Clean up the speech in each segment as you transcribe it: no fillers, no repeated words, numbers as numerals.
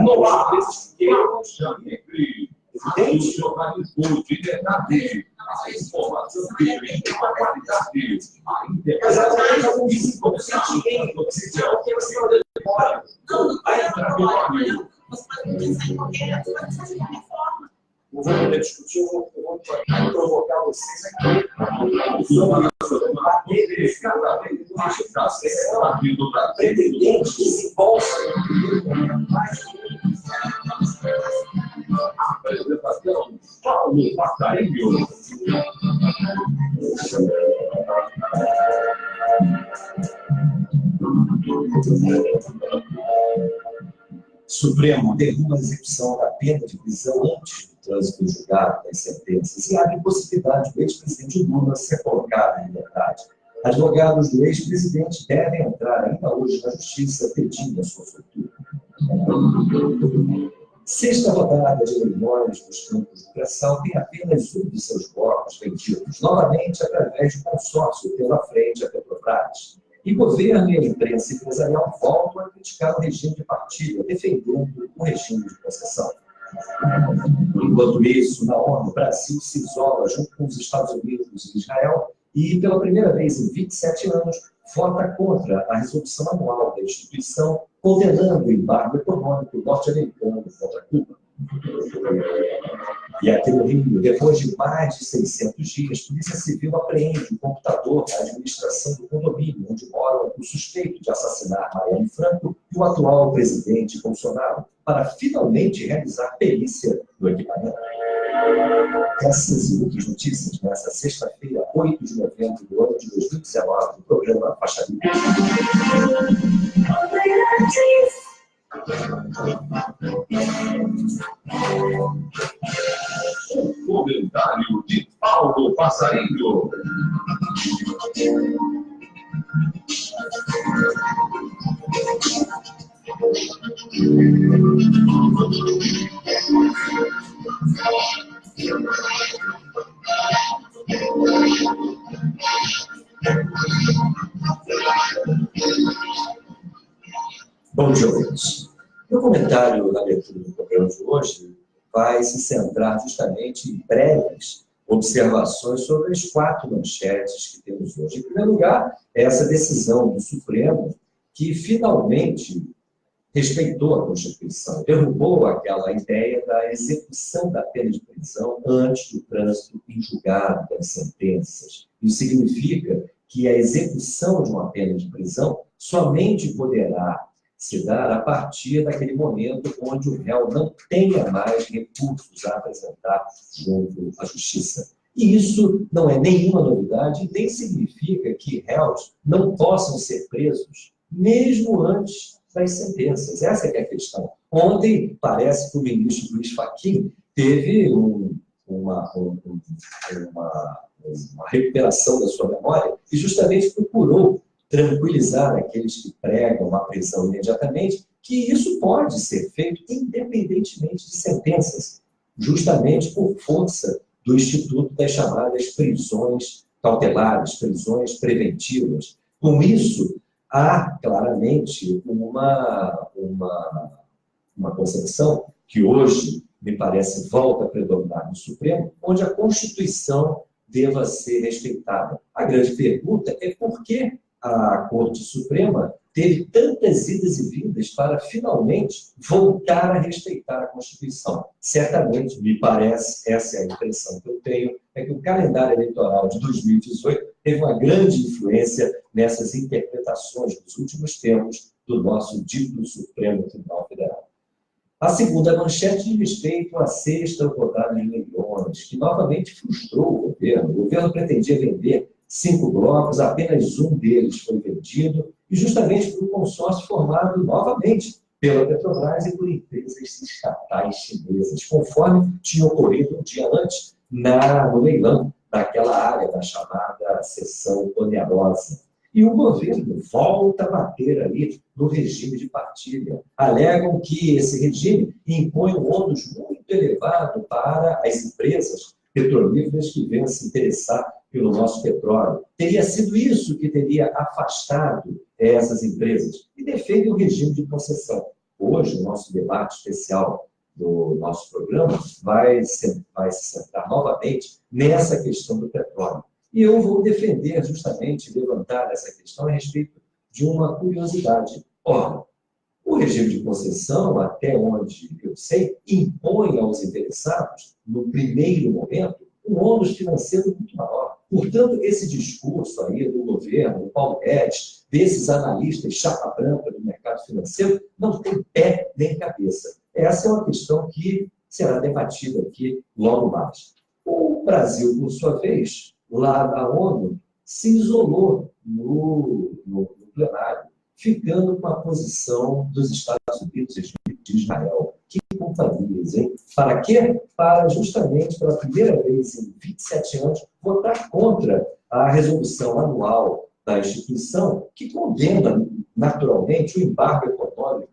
No ar, esses termos entre os jornalismo de verdade, a informação de uma qualidade, a interpretação e se consciente notícia, o que você olha de fora, não vai para o óleo. Você pode pensar em qualquer forma. Não vou poder discutir, eu vou provocar vocês aqui. Aqueles cada vez mais pretendentes que se bolsam. Apresentação, Paulo Passarinho. Supremo derruba a execução da pena de prisão antes do trânsito julgado das sentenças e abre possibilidade do ex-presidente Lula ser colocado em liberdade. Advogados do ex-presidente devem entrar ainda hoje na justiça pedindo a sua soltura. Sexta rodada de leilões nos campos do Pré-Sal tem apenas um de seus blocos vendidos, novamente através de consórcio pela frente à Petrobras. E governo e a imprensa empresarial voltam a criticar o regime de partilha, defendendo o regime de concessão. Enquanto isso, na ONU, o Brasil se isola junto com os Estados Unidos e Israel e, pela primeira vez em 27 anos, vota contra a resolução anual da instituição condenando o embargo econômico norte-americano contra Cuba. E aqui no Rio, depois de mais de 600 dias, a Polícia Civil apreende o computador da administração do condomínio, onde mora o suspeito de assassinar Marielle Franco e o atual presidente Bolsonaro, para finalmente realizar perícia no equipamento. Essas e outras notícias nesta sexta-feira, 8 de novembro do ano de 2019, do programa Faixa Livre. O comentário de Paulo Passarinho. Bom dia, ouvintes. Meu comentário na abertura do programa de hoje vai se centrar justamente em breves observações sobre as 4 manchetes que temos hoje. Em primeiro lugar, essa decisão do Supremo que finalmente respeitou a Constituição, derrubou aquela ideia da execução da pena de prisão antes do trânsito em julgado das sentenças. Isso significa que a execução de uma pena de prisão somente poderá se dar a partir daquele momento onde o réu não tenha mais recursos a apresentar junto à justiça. E isso não é nenhuma novidade, nem significa que réus não possam ser presos, mesmo antes das sentenças. Essa é a questão. Ontem, parece que o ministro Luiz Fachin teve uma recuperação da sua memória e justamente procurou tranquilizar aqueles que pregam a prisão imediatamente, que isso pode ser feito independentemente de sentenças, justamente por força do Instituto das chamadas prisões cautelares, prisões preventivas. Com isso, há claramente uma concepção que hoje, me parece, volta a predominar no Supremo, onde a Constituição deva ser respeitada. A grande pergunta é por que a Corte Suprema teve tantas idas e vindas para finalmente voltar a respeitar a Constituição. Certamente, me parece, essa é a impressão que eu tenho, é que o calendário eleitoral de 2018 teve uma grande influência nessas interpretações dos últimos tempos do nosso dito Supremo Tribunal Federal. A segunda manchete diz respeito à sexta rodada de leilões, que novamente frustrou o governo. O governo pretendia vender 5 blocos, apenas um deles foi vendido, e justamente por um consórcio formado novamente pela Petrobras e por empresas estatais chinesas, conforme tinha ocorrido um dia antes no leilão daquela área da chamada seção onerosa. E o governo volta a bater ali no regime de partilha. Alegam que esse regime impõe um ônus muito elevado para as empresas petrolíferas que venham se interessar pelo nosso petróleo. Teria sido isso que teria afastado essas empresas e defende o regime de concessão. hoje, o nosso debate especial do nosso programa vai se centrar novamente nessa questão do petróleo. E eu vou defender, justamente, levantar essa questão a respeito de uma curiosidade. Ora, o regime de concessão, até onde eu sei, impõe aos interessados, no primeiro momento, um ônus financeiro muito maior. Portanto, esse discurso aí do governo, do Paulo Guedes, desses analistas chapa branca do mercado financeiro, não tem pé nem cabeça. Essa é uma questão que será debatida aqui logo mais. O Brasil, por sua vez, lá na ONU, se isolou no plenário, ficando com a posição dos Estados Unidos e de Israel. Que companhias, hein? Para quê? Para, justamente, pela primeira vez em 27 anos, votar contra a resolução anual da instituição, que condena, naturalmente, o embargo econômico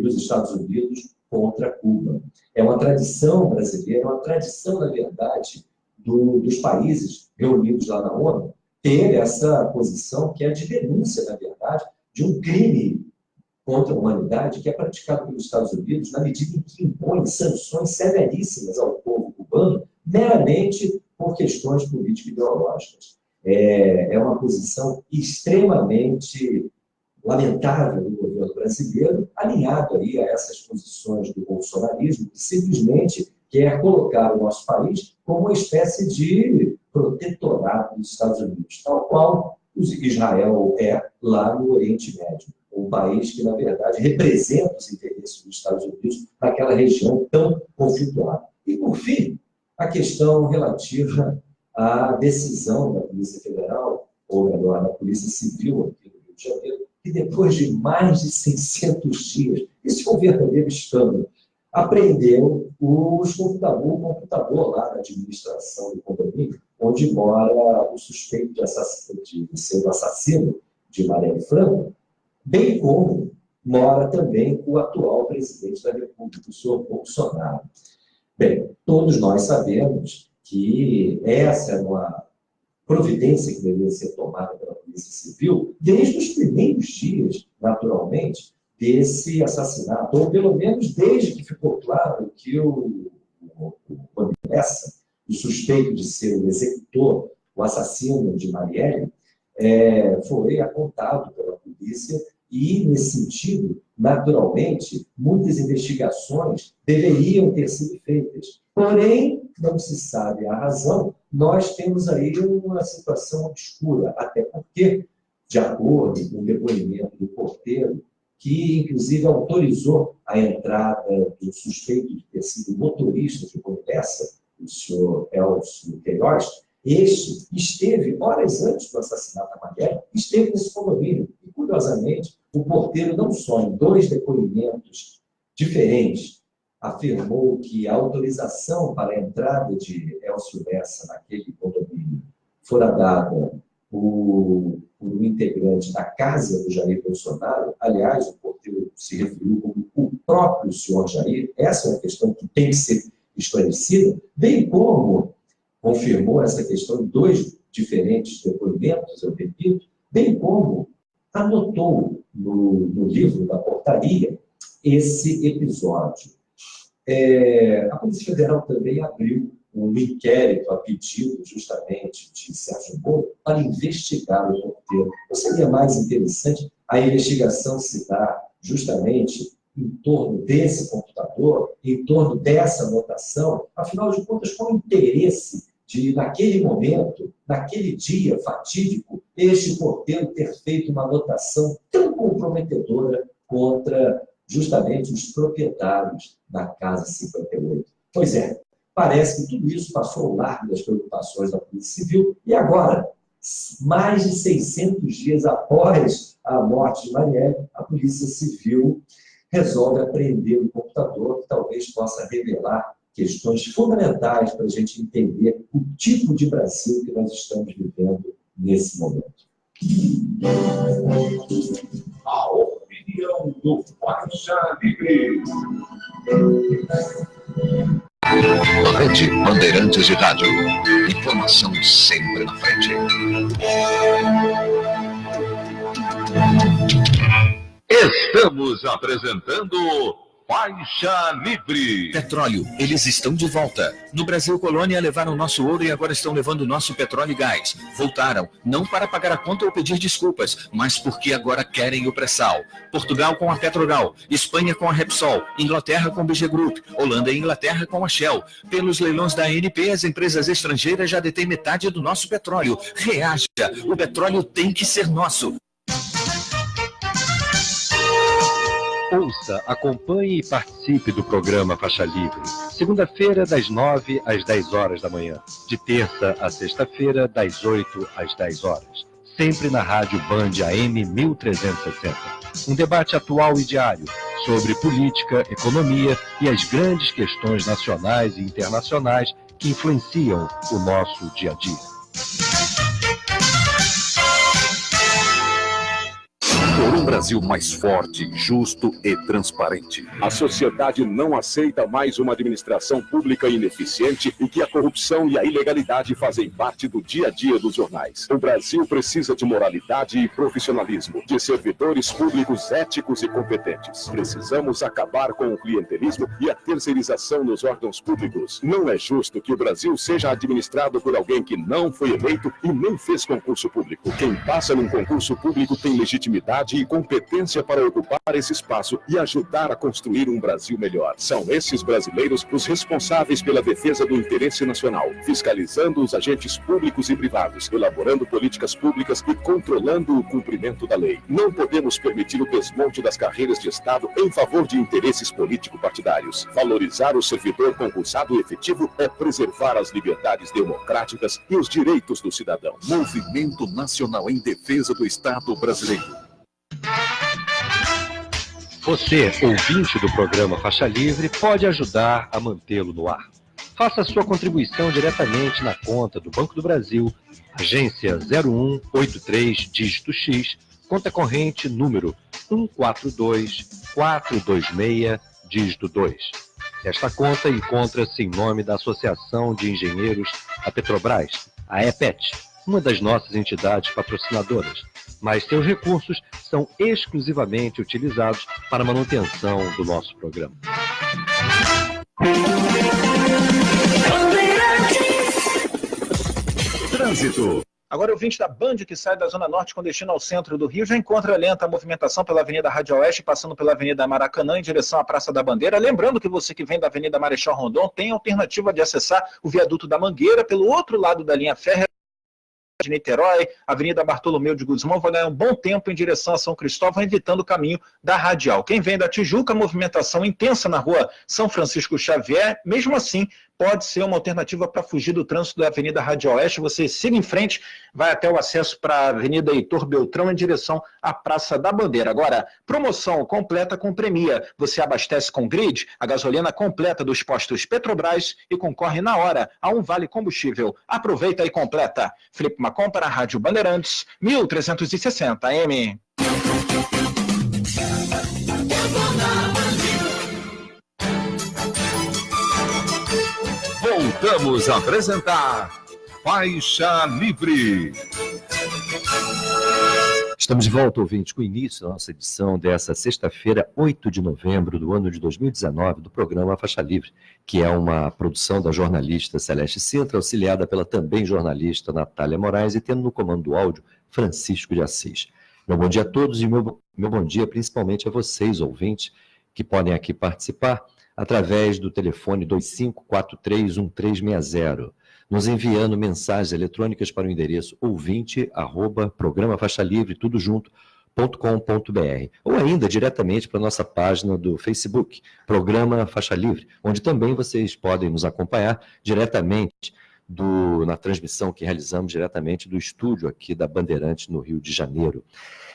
dos Estados Unidos contra Cuba. É uma tradição brasileira, uma tradição, na verdade, dos países reunidos lá na ONU, ter essa posição que é de denúncia, na verdade, de um crime contra a humanidade que é praticado pelos Estados Unidos na medida em que impõe sanções severíssimas ao povo cubano, meramente por questões político-ideológicas. É uma posição extremamente lamentável do governo brasileiro, alinhado aí a essas posições do bolsonarismo, que simplesmente quer colocar o nosso país como uma espécie de protetorado dos Estados Unidos, tal qual Israel é lá no Oriente Médio, um país que, na verdade, representa os interesses dos Estados Unidos naquela região tão conflituada. E, por fim, a questão relativa à decisão da Polícia Federal, ou melhor, da Polícia Civil aqui no Rio de Janeiro, que depois de mais de 600 dias, isso foi um verdadeiro escândalo, apreendeu o computador lá da administração do condomínio, onde mora o suspeito de ser o assassino de Marielle Franco, bem como mora também o atual presidente da República, o senhor Bolsonaro. Bem, todos nós sabemos que essa é uma providência que deveria ser tomada pela Polícia Civil desde os primeiros dias, naturalmente, desse assassinato, ou pelo menos desde que ficou claro que o Lessa, o suspeito de ser o executor, o assassino de Marielle, foi apontado pela polícia e, nesse sentido, naturalmente, muitas investigações deveriam ter sido feitas. Porém, não se sabe a razão, nós temos aí uma situação obscura, até porque, de acordo com o depoimento do porteiro, que inclusive autorizou a entrada do suspeito de ter sido motorista de Lessa, o senhor Elcio Queiroz, este esteve, horas antes do assassinato da Marielle, esteve nesse condomínio. E, curiosamente, o porteiro, não só em 2 depoimentos diferentes, afirmou que a autorização para a entrada de Elcio Lessa naquele condomínio fora dada por um integrante da casa do Jair Bolsonaro. Aliás, o porteiro se referiu como o próprio senhor Jair. Essa é uma questão que tem que ser esclarecida, bem como confirmou essa questão em 2 diferentes depoimentos, eu repito, bem como anotou no livro da portaria esse episódio. A Polícia Federal também abriu um inquérito a pedido, justamente, de Sérgio Moro para investigar o porteiro. Não seria mais interessante a investigação se dar justamente em torno desse computador, em torno dessa anotação? Afinal de contas, qual o interesse de, naquele momento, naquele dia fatídico, este porteiro ter feito uma anotação tão comprometedora contra justamente os proprietários da Casa 58? Pois é, parece que tudo isso passou ao largo das preocupações da Polícia Civil e agora, mais de 600 dias após a morte de Marielle, a Polícia Civil resolve apreender o computador, que talvez possa revelar questões fundamentais para a gente entender o tipo de Brasil que nós estamos vivendo nesse momento. A opinião do Faixa Livre. Rede Bandeirantes de Rádio. Informação sempre na frente. Estamos apresentando Faixa Livre. Petróleo, eles estão de volta. No Brasil Colônia levaram nosso ouro e agora estão levando nosso petróleo e gás. Voltaram, não para pagar a conta ou pedir desculpas, mas porque agora querem o pré-sal. Portugal com a Petrogal, Espanha com a Repsol, Inglaterra com o BG Group, Holanda e Inglaterra com a Shell. Pelos leilões da ANP, as empresas estrangeiras já detêm metade do nosso petróleo. Reaja, o petróleo tem que ser nosso. Ouça, acompanhe e participe do programa Faixa Livre. Segunda-feira, das 9 às 10 horas da manhã. De terça a sexta-feira, das 8 às 10 horas. Sempre na Rádio Band AM 1360. Um debate atual e diário sobre política, economia e as grandes questões nacionais e internacionais que influenciam o nosso dia a dia. Por um Brasil mais forte, justo e transparente. A sociedade não aceita mais uma administração pública ineficiente e que a corrupção e a ilegalidade fazem parte do dia a dia dos jornais. O Brasil precisa de moralidade e profissionalismo, de servidores públicos éticos e competentes. Precisamos acabar com o clientelismo e a terceirização nos órgãos públicos. Não é justo que o Brasil seja administrado por alguém que não foi eleito e nem fez concurso público. Quem passa num concurso público tem legitimidade e competência para ocupar esse espaço e ajudar a construir um Brasil melhor. São esses brasileiros os responsáveis pela defesa do interesse nacional, fiscalizando os agentes públicos e privados, elaborando políticas públicas e controlando o cumprimento da lei. Não podemos permitir o desmonte das carreiras de Estado em favor de interesses político-partidários. Valorizar o servidor concursado efetivo é preservar as liberdades democráticas e os direitos do cidadão. Movimento Nacional em Defesa do Estado Brasileiro. Você, ouvinte do programa Faixa Livre, pode ajudar a mantê-lo no ar. Faça sua contribuição diretamente na conta do Banco do Brasil, agência 0183, dígito X, conta corrente número 142426, dígito 2. Esta conta encontra-se em nome da Associação de Engenheiros da Petrobras, a EPET, uma das nossas entidades patrocinadoras, mas seus recursos são exclusivamente utilizados para a manutenção do nosso programa. Trânsito. Agora, o ouvinte da Band que sai da Zona Norte com destino ao centro do Rio já encontra lenta movimentação pela Avenida Rádio Oeste, passando pela Avenida Maracanã em direção à Praça da Bandeira. Lembrando que você que vem da Avenida Marechal Rondon tem a alternativa de acessar o Viaduto da Mangueira pelo outro lado da linha férrea de Niterói, Avenida Bartolomeu de Guzmão, vai dar um bom tempo em direção a São Cristóvão, evitando o caminho da Radial. Quem vem da Tijuca, movimentação intensa na rua São Francisco Xavier, mesmo assim, pode ser uma alternativa para fugir do trânsito da Avenida Rádio Oeste. Você siga em frente, vai até o acesso para a Avenida Heitor Beltrão, em direção à Praça da Bandeira. Agora, promoção completa com Premia. Você abastece com Grid, a gasolina completa dos postos Petrobras e concorre na hora a um vale combustível. Aproveita e completa. Felipe Macom para a Rádio Bandeirantes, 1360 AM. Voltamos a apresentar Faixa Livre. Estamos de volta, ouvinte, com o início da nossa edição dessa sexta-feira, 8 de novembro do ano de 2019, do programa Faixa Livre, que é uma produção da jornalista Celeste Sintra, auxiliada pela também jornalista Natália Moraes e tendo no comando do áudio Francisco de Assis. Meu bom dia a todos e meu bom dia principalmente a vocês, ouvintes, que podem aqui participar através do telefone 25431360, nos enviando mensagens eletrônicas para o endereço ouvinte@programafaixalivre, tudo junto, .com.br, ou ainda diretamente para a nossa página do Facebook, Programa Faixa Livre, onde também vocês podem nos acompanhar diretamente na transmissão que realizamos diretamente do estúdio aqui da Bandeirantes, no Rio de Janeiro.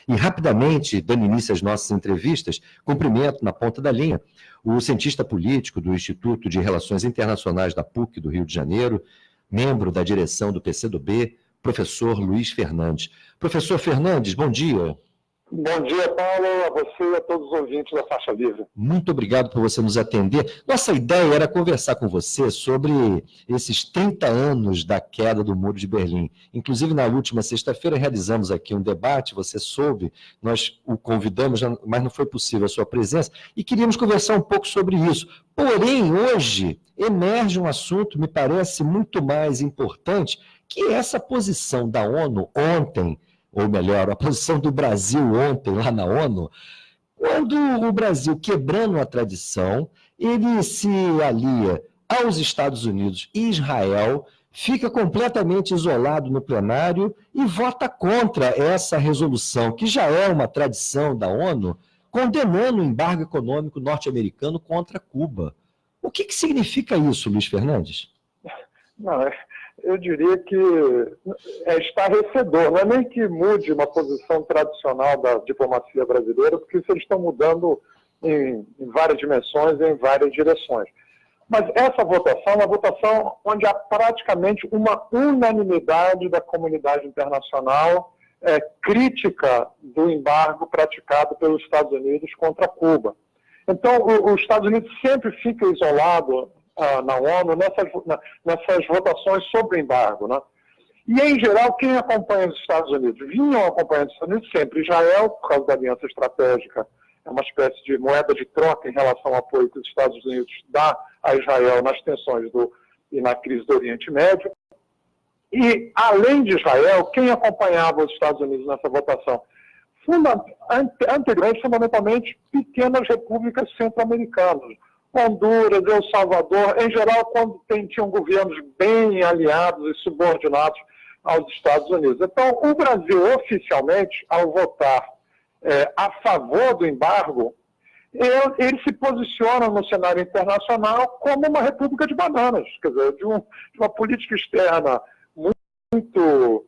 E rapidamente, dando início às nossas entrevistas, cumprimento na ponta da linha o cientista político do Instituto de Relações Internacionais da PUC do Rio de Janeiro, membro da direção do PCdoB, professor Luiz Fernandes. Professor Fernandes, bom dia. Bom dia, Paulo, a você e a todos os ouvintes da Faixa Livre. Muito obrigado por você nos atender. Nossa ideia era conversar com você sobre esses 30 anos da queda do Muro de Berlim. Inclusive, na última sexta-feira, realizamos aqui um debate, você soube, nós o convidamos, mas não foi possível a sua presença, e queríamos conversar um pouco sobre isso. Porém, hoje, emerge um assunto, me parece, muito mais importante, que é essa posição da ONU ontem, ou melhor, a posição do Brasil ontem lá na ONU, quando o Brasil, quebrando a tradição, ele se alia aos Estados Unidos e Israel, fica completamente isolado no plenário e vota contra essa resolução, que já é uma tradição da ONU, condenando o embargo econômico norte-americano contra Cuba. O que significa isso, Luiz Fernandes? Não, eu diria que é estarrecedor, não é nem que mude uma posição tradicional da diplomacia brasileira, porque isso eles estão mudando em várias dimensões, em várias direções. Mas essa votação é uma votação onde há praticamente uma unanimidade da comunidade internacional crítica do embargo praticado pelos Estados Unidos contra Cuba. Então, os Estados Unidos sempre fica isolado na ONU, nessas votações sobre o embargo, né? E, em geral, quem acompanha os Estados Unidos? Vinham acompanhando os Estados Unidos sempre. Israel, por causa da aliança estratégica, é uma espécie de moeda de troca em relação ao apoio que os Estados Unidos dá a Israel nas tensões e na crise do Oriente Médio. E, além de Israel, quem acompanhava os Estados Unidos nessa votação? Integrante, fundamentalmente, pequenas repúblicas centro-americanas. Honduras, El Salvador, em geral, quando tinham governos bem aliados e subordinados aos Estados Unidos. Então, o Brasil, oficialmente, ao votar a favor do embargo, ele se posiciona no cenário internacional como uma república de bananas, quer dizer, de uma política externa muito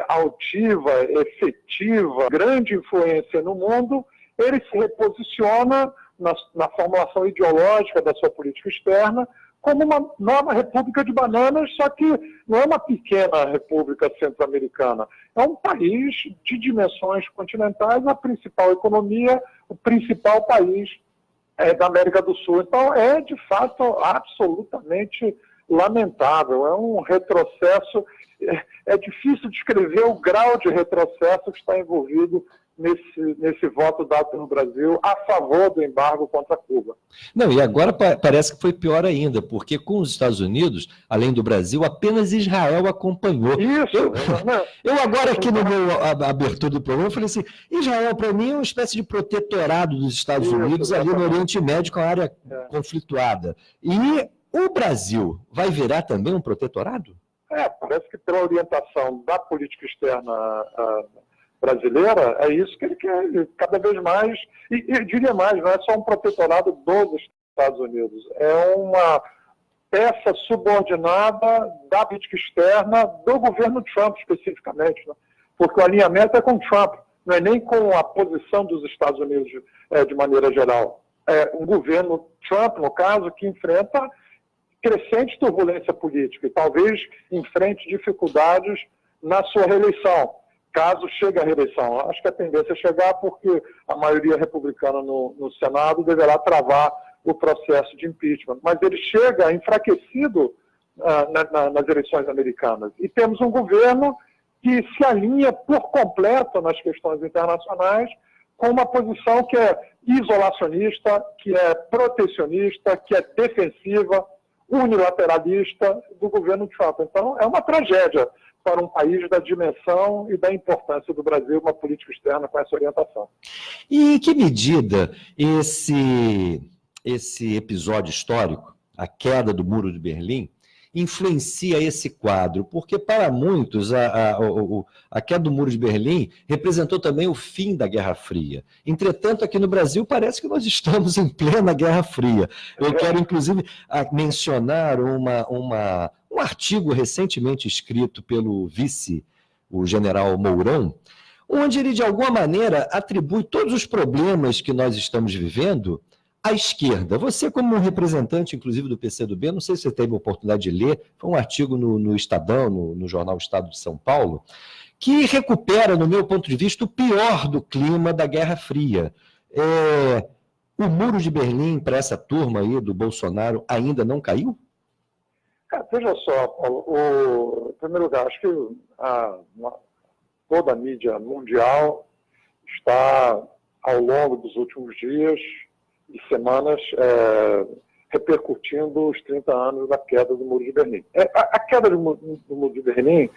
altiva, efetiva, grande influência no mundo. Ele se reposiciona na formulação ideológica da sua política externa como uma nova república de bananas, só que não é uma pequena república centro-americana, é um país de dimensões continentais, a principal economia, o principal país da América do Sul. Então, é, de fato, absolutamente lamentável, é um retrocesso, é difícil descrever o grau de retrocesso que está envolvido nesse voto dado pelo Brasil a favor do embargo contra Cuba. Não, e agora parece que foi pior ainda, porque com os Estados Unidos, além do Brasil, apenas Israel acompanhou. Isso. Eu agora aqui no meu abertura do programa, falei assim, Israel para mim é uma espécie de protetorado dos Estados Unidos ali no Oriente Médio, com a área conflituada. E o Brasil vai virar também um protetorado? Parece que pela orientação da política externa brasileira, é isso que ele quer, cada vez mais, e diria mais, não é só um protetorado dos Estados Unidos, é uma peça subordinada da política externa do governo Trump, especificamente, né? Porque o alinhamento é com Trump, não é nem com a posição dos Estados Unidos de maneira geral. É um governo Trump, no caso, que enfrenta crescente turbulência política e talvez enfrente dificuldades na sua reeleição, caso chegue à reeleição. Acho que a tendência é chegar porque a maioria republicana no Senado deverá travar o processo de impeachment. Mas ele chega enfraquecido nas eleições americanas. E temos um governo que se alinha por completo nas questões internacionais com uma posição que é isolacionista, que é protecionista, que é defensiva, unilateralista do governo Trump. Então, é uma tragédia para um país da dimensão e da importância do Brasil, uma política externa com essa orientação. E em que medida esse episódio histórico, a queda do Muro de Berlim, influencia esse quadro? Porque, para muitos, a queda do Muro de Berlim representou também o fim da Guerra Fria. Entretanto, aqui no Brasil, parece que nós estamos em plena Guerra Fria. Eu quero, inclusive, mencionar um artigo recentemente escrito pelo o general Mourão, onde ele, de alguma maneira, atribui todos os problemas que nós estamos vivendo à esquerda. Você, como um representante, inclusive, do PCdoB, não sei se você teve a oportunidade de ler, foi um artigo no Estadão, no jornal Estado de São Paulo, que recupera, no meu ponto de vista, o pior do clima da Guerra Fria. O muro de Berlim, para essa turma aí do Bolsonaro, ainda não caiu? Veja só, Paulo, em primeiro lugar, acho que toda a mídia mundial está, ao longo dos últimos dias e semanas, repercutindo os 30 anos da queda do Muro de Berlim. A queda do Muro de Berlim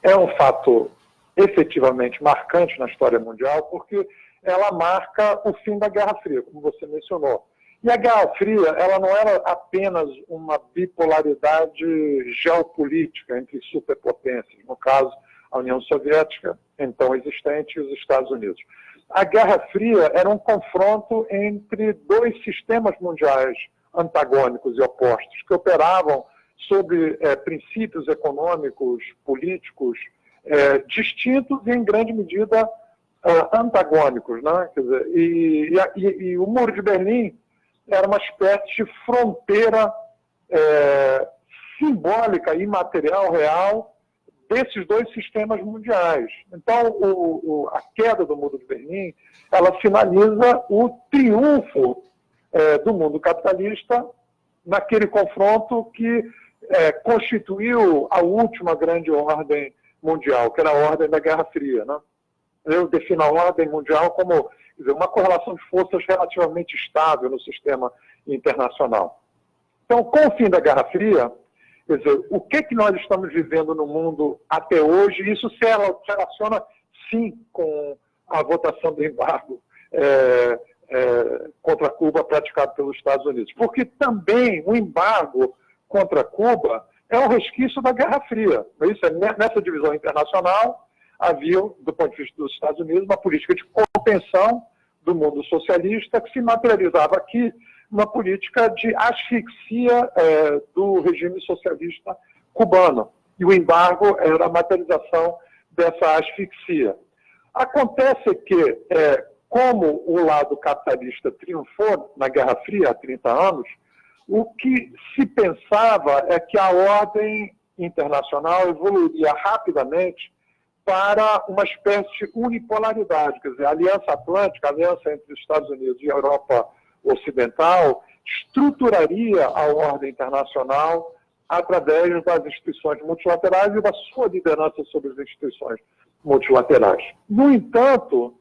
é um fato efetivamente marcante na história mundial, porque ela marca o fim da Guerra Fria, como você mencionou. E a Guerra Fria, ela não era apenas uma bipolaridade geopolítica entre superpotências, no caso, a União Soviética, então existente, e os Estados Unidos. A Guerra Fria era um confronto entre dois sistemas mundiais antagônicos e opostos, que operavam sob princípios econômicos, políticos, distintos e, em grande medida, antagônicos, né? Quer dizer, e o Muro de Berlim era uma espécie de fronteira simbólica e material real desses dois sistemas mundiais. Então, a queda do Muro de Berlim, ela finaliza o triunfo do mundo capitalista naquele confronto que constituiu a última grande ordem mundial, que era a ordem da Guerra Fria, né? Eu defino a ordem mundial como uma correlação de forças relativamente estável no sistema internacional. Então, com o fim da Guerra Fria, quer dizer, o que nós estamos vivendo no mundo até hoje, isso se relaciona, sim, com a votação do embargo contra Cuba praticado pelos Estados Unidos. Porque também o embargo contra Cuba é um resquício da Guerra Fria. Isso nessa divisão internacional, havia, do ponto de vista dos Estados Unidos, uma política de contenção do mundo socialista que se materializava aqui uma política de asfixia do regime socialista cubano. E o embargo era a materialização dessa asfixia. Acontece que, como o lado capitalista triunfou na Guerra Fria há 30 anos, o que se pensava é que a ordem internacional evoluiria rapidamente para uma espécie de unipolaridade, quer dizer, a Aliança Atlântica, a aliança entre os Estados Unidos e a Europa Ocidental, estruturaria a ordem internacional através das instituições multilaterais e da sua liderança sobre as instituições multilaterais. No entanto,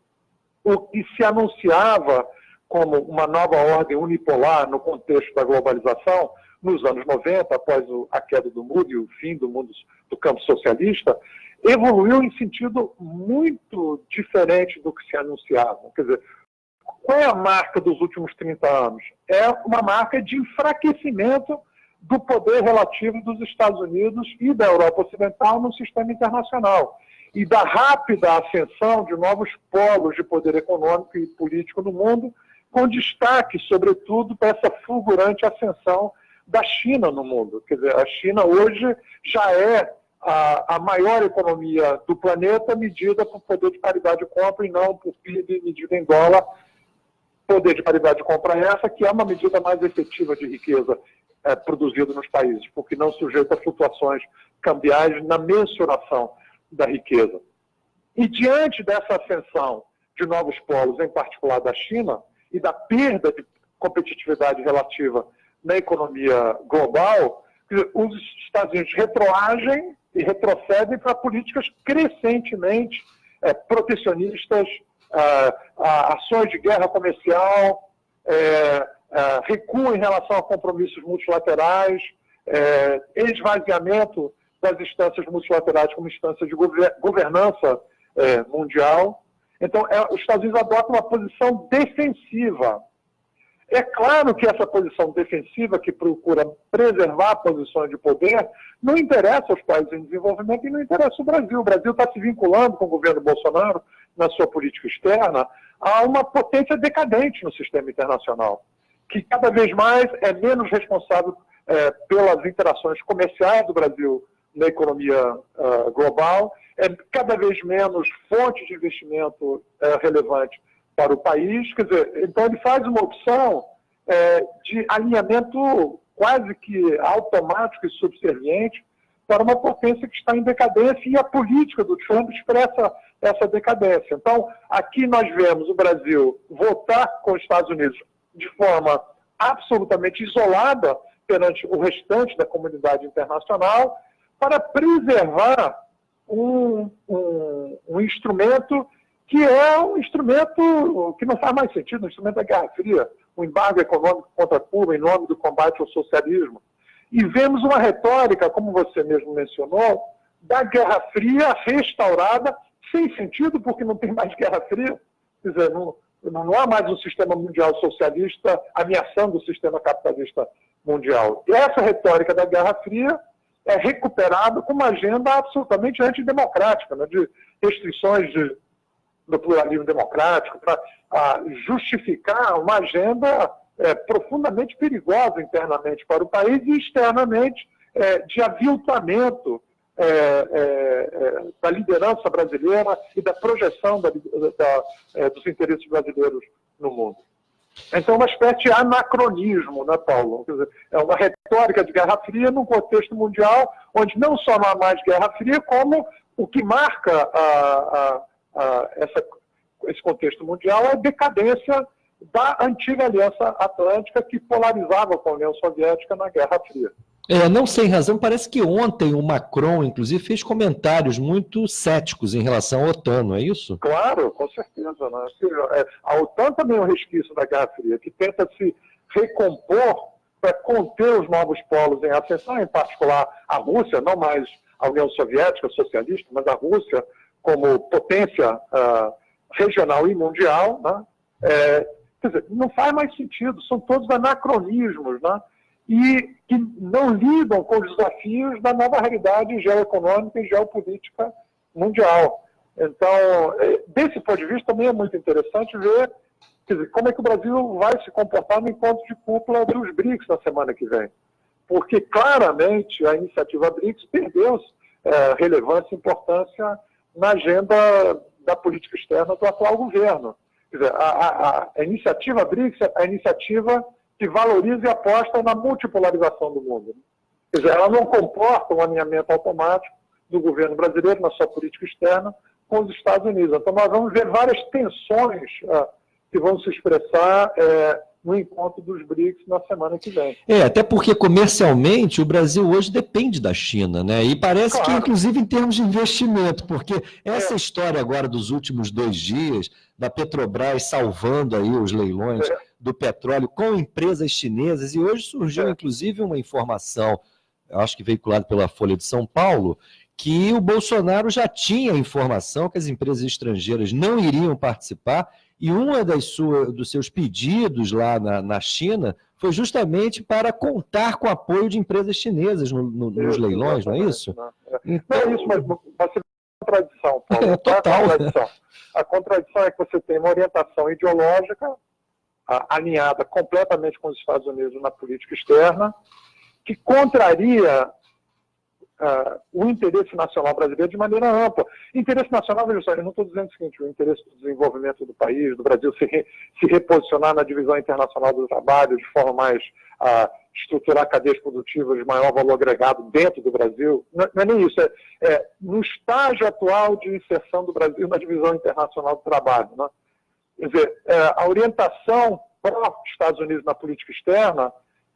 o que se anunciava como uma nova ordem unipolar no contexto da globalização, nos anos 90, após a queda do muro e o fim do campo socialista, evoluiu em sentido muito diferente do que se anunciava. Quer dizer, qual é a marca dos últimos 30 anos? É uma marca de enfraquecimento do poder relativo dos Estados Unidos e da Europa Ocidental no sistema internacional e da rápida ascensão de novos polos de poder econômico e político no mundo, com destaque, sobretudo, para essa fulgurante ascensão da China no mundo. Quer dizer, a China hoje já é a maior economia do planeta medida por poder de paridade de compra e não por PIB medida em dólar. Poder de paridade de compra é essa, que é uma medida mais efetiva de riqueza produzida nos países, porque não sujeita a flutuações cambiais na mensuração da riqueza. E diante dessa ascensão de novos polos, em particular da China, e da perda de competitividade relativa na economia global, os Estados Unidos retroagem e retrocedem para políticas crescentemente protecionistas, ações de guerra comercial, recuo em relação a compromissos multilaterais, esvaziamento das instâncias multilaterais como instâncias de governança mundial. Então, os Estados Unidos adotam uma posição defensiva. É claro que essa posição defensiva, que procura preservar posições de poder, não interessa aos países em desenvolvimento e não interessa o Brasil. O Brasil está se vinculando com o governo Bolsonaro, na sua política externa, a uma potência decadente no sistema internacional, que cada vez mais é menos responsável pelas interações comerciais do Brasil na economia global, é cada vez menos fonte de investimento relevante para o país. Quer dizer, então ele faz uma opção de alinhamento quase que automático e subserviente para uma potência que está em decadência, e a política do Trump expressa essa decadência. Então, aqui nós vemos o Brasil votar com os Estados Unidos de forma absolutamente isolada perante o restante da comunidade internacional, para preservar um instrumento que é um instrumento que não faz mais sentido, um instrumento da Guerra Fria, o embargo econômico contra Cuba em nome do combate ao socialismo. E vemos uma retórica, como você mesmo mencionou, da Guerra Fria restaurada, sem sentido, porque não tem mais Guerra Fria. Quer dizer, não há mais um sistema mundial socialista ameaçando o sistema capitalista mundial. E essa retórica da Guerra Fria é recuperada com uma agenda absolutamente antidemocrática, né, de restrições do pluralismo democrático, para justificar uma agenda profundamente perigosa internamente para o país e externamente de aviltamento da liderança brasileira e da projeção dos interesses brasileiros no mundo. Então, é uma espécie de anacronismo, né, Paulo? Quer dizer, é uma retórica de Guerra Fria num contexto mundial onde não só não há mais Guerra Fria, como o que marca esse contexto mundial é a decadência da antiga Aliança Atlântica que polarizava com a União Soviética na Guerra Fria. Não sem razão, parece que ontem o Macron, inclusive, fez comentários muito céticos em relação à OTAN, não é isso? Claro, com certeza. Né? A OTAN também é um resquício da Guerra Fria, que tenta se recompor para conter os novos polos em ascensão, em particular a Rússia, não mais a União Soviética socialista, mas a Rússia como potência regional e mundial. Né? Quer dizer, não faz mais sentido, são todos anacronismos, né? E que não lidam com os desafios da nova realidade geoeconômica e geopolítica mundial. Então, desse ponto de vista, também é muito interessante ver, quer dizer, como é que o Brasil vai se comportar no encontro de cúpula dos BRICS na semana que vem. Porque, claramente, a iniciativa BRICS perdeu relevância e importância na agenda da política externa do atual governo. Quer dizer, a iniciativa BRICS é a iniciativa que valoriza e aposta na multipolarização do mundo. Quer dizer, ela não comporta um alinhamento automático do governo brasileiro na sua política externa com os Estados Unidos. Então, nós vamos ver várias tensões que vão se expressar no encontro dos BRICS na semana que vem. Até porque comercialmente o Brasil hoje depende da China, né? E parece que, inclusive, em termos de investimento, porque essa história agora dos últimos 2 dias, da Petrobras salvando aí os leilões do petróleo com empresas chinesas, e hoje surgiu, inclusive, uma informação, acho que veiculada pela Folha de São Paulo, que o Bolsonaro já tinha informação que as empresas estrangeiras não iriam participar, e uma dos seus pedidos lá na China foi justamente para contar com o apoio de empresas chinesas nos leilões, não é isso? Não é isso, mas vai ser uma contradição, Paulo. Total. A contradição é que você tem uma orientação ideológica alinhada completamente com os Estados Unidos na política externa, que contraria o interesse nacional brasileiro de maneira ampla. Interesse nacional, veja só, eu não estou dizendo o seguinte, o interesse do desenvolvimento do país, do Brasil se reposicionar na divisão internacional do trabalho de forma mais estruturar cadeias produtivas de maior valor agregado dentro do Brasil, não é nem isso, no estágio atual de inserção do Brasil na divisão internacional do trabalho. Né? Quer dizer, a orientação pró-Estados Unidos na política externa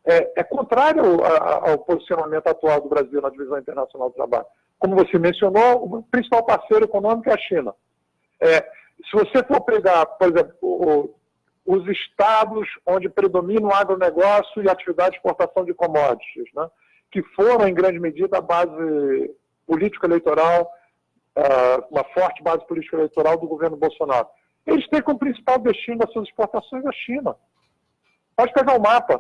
é contrário ao posicionamento atual do Brasil na divisão internacional do trabalho. Como você mencionou, o principal parceiro econômico é a China. Se você for pegar, por exemplo, os estados onde predomina o agronegócio e a atividade de exportação de commodities, né, que foram, em grande medida, a base político-eleitoral, uma forte base político-eleitoral do governo Bolsonaro, eles têm como principal destino das suas exportações a China. Pode pegar o mapa.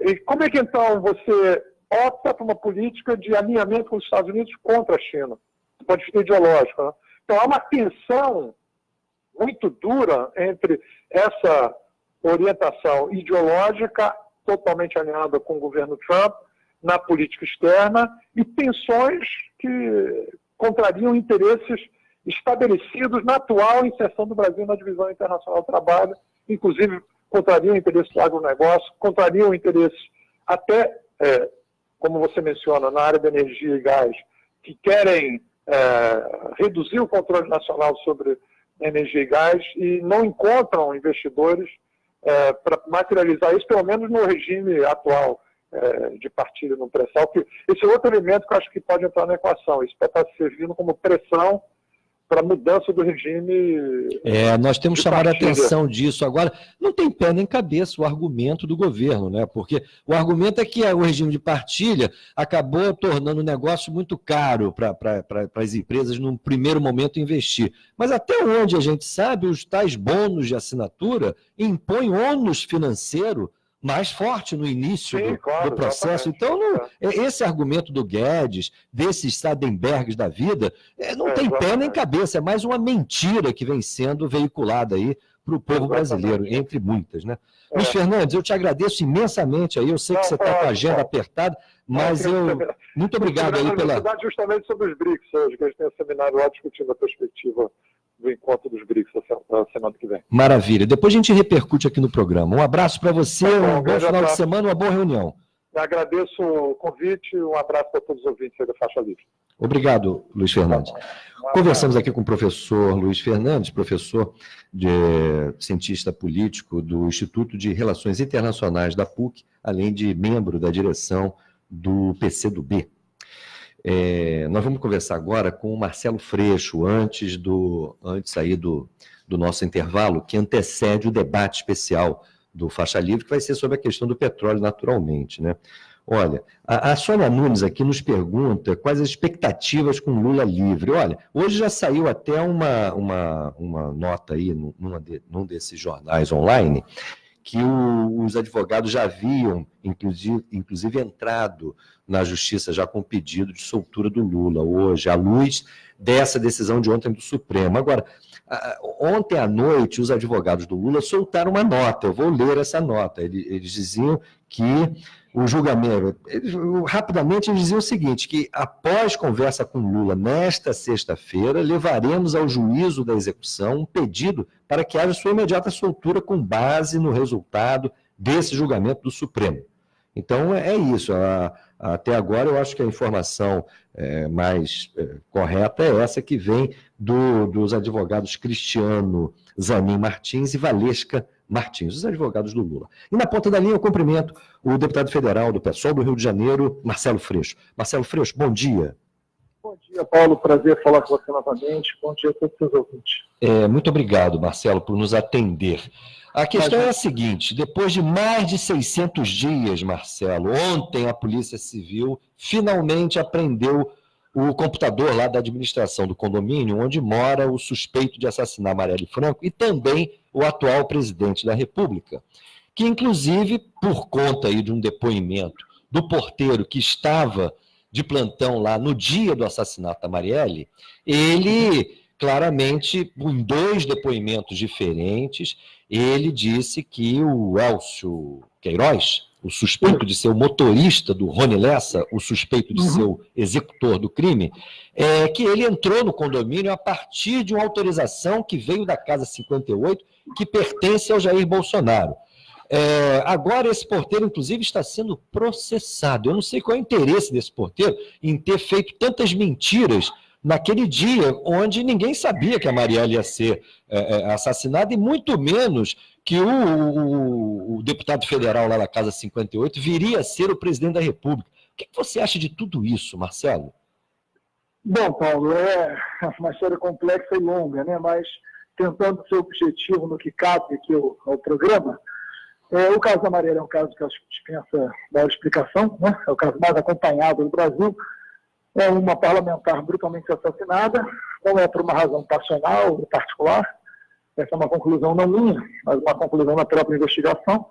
E como é que, então, você opta por uma política de alinhamento com os Estados Unidos contra a China, do ponto de vista ideológico? Né? Então, há uma tensão muito dura entre essa orientação ideológica totalmente alinhada com o governo Trump na política externa e tensões que contrariam interesses estabelecidos na atual inserção do Brasil na divisão internacional do trabalho, inclusive contrariam o interesse do agronegócio, contrariam o interesse até como você menciona, na área da energia e gás, que querem reduzir o controle nacional sobre energia e gás e não encontram investidores para materializar isso, pelo menos no regime atual de partilha no pré-sal, que esse é outro elemento que eu acho que pode entrar na equação. Isso pode estar servindo como pressão para a mudança do regime. Nós temos chamado a atenção disso. Agora, não tem pé nem cabeça o argumento do governo, né? Porque o argumento é que o regime de partilha acabou tornando o negócio muito caro para as empresas, num primeiro momento, investir. Mas até onde a gente sabe, os tais bônus de assinatura impõem ônus financeiro mais forte no início do processo. Então, esse argumento do Guedes, desses Sadenbergs da vida, não tem pé nem cabeça, é mais uma mentira que vem sendo veiculada aí para o povo brasileiro, entre muitas, né? Luiz Fernandes, eu te agradeço imensamente aí, eu sei que você está com a agenda apertada, mas muito obrigado aí pela... Justamente sobre os BRICS hoje, que a gente tem um seminário lá discutindo a perspectiva do encontro dos BRICS na semana que vem. Maravilha. Depois a gente repercute aqui no programa. Um abraço para você, um bom final de semana, uma boa reunião. Eu agradeço o convite, um abraço para todos os ouvintes aí da Faixa Livre. Obrigado, Luiz Fernandes. Conversamos aqui com o professor Luiz Fernandes, professor cientista político do Instituto de Relações Internacionais da PUC, além de membro da direção do PCdoB. Nós vamos conversar agora com o Marcelo Freixo, antes aí do nosso intervalo, que antecede o debate especial do Faixa Livre, que vai ser sobre a questão do petróleo, naturalmente, né? Olha, a Sônia Nunes aqui nos pergunta quais as expectativas com Lula livre. Olha, hoje já saiu até uma nota aí num desses jornais online, que os advogados já haviam, inclusive, entrado na justiça já com pedido de soltura do Lula, hoje, à luz dessa decisão de ontem do Supremo. Agora, ontem à noite, os advogados do Lula soltaram uma nota, eu vou ler essa nota. Eles diziam que o julgamento, rapidamente eles diziam o seguinte, que após conversa com Lula nesta sexta-feira, levaremos ao juízo da execução um pedido para que haja sua imediata soltura com base no resultado desse julgamento do Supremo. Então, é isso. Até agora, eu acho que a informação mais correta é essa que vem dos advogados Cristiano Zanin Martins e Valesca Martins, os advogados do Lula. E na ponta da linha eu cumprimento o deputado federal do PSOL do Rio de Janeiro, Marcelo Freixo. Marcelo Freixo, bom dia. Bom dia, Paulo. Prazer falar com você novamente. Bom dia a todos os seus ouvintes. Muito obrigado, Marcelo, por nos atender. A questão é a seguinte, depois de mais de 600 dias, Marcelo, ontem a Polícia Civil finalmente apreendeu o computador lá da administração do condomínio, onde mora o suspeito de assassinar Marielle Franco e também o atual presidente da República, que inclusive, por conta aí de um depoimento do porteiro que estava de plantão lá no dia do assassinato da Marielle, ele claramente, em 2 depoimentos diferentes, ele disse que o Elcio Queiroz, o suspeito de ser o motorista do Rony Lessa, o suspeito de ser o executor do crime, que ele entrou no condomínio a partir de uma autorização que veio da Casa 58, que pertence ao Jair Bolsonaro. Agora esse porteiro, inclusive, está sendo processado. Eu não sei qual é o interesse desse porteiro em ter feito tantas mentiras naquele dia onde ninguém sabia que a Marielle ia ser assassinada, e muito menos que o deputado federal lá da Casa 58 viria a ser o presidente da República. O que você acha de tudo isso, Marcelo? Bom, Paulo, é uma história complexa e longa, né? Mas tentando ser objetivo no que cabe aqui ao programa, o caso da Marielle é um caso que acho que dispensa maior explicação, né? É o caso mais acompanhado do Brasil. É uma parlamentar brutalmente assassinada, não é por uma razão passional ou particular, essa é uma conclusão não minha, mas uma conclusão da própria investigação,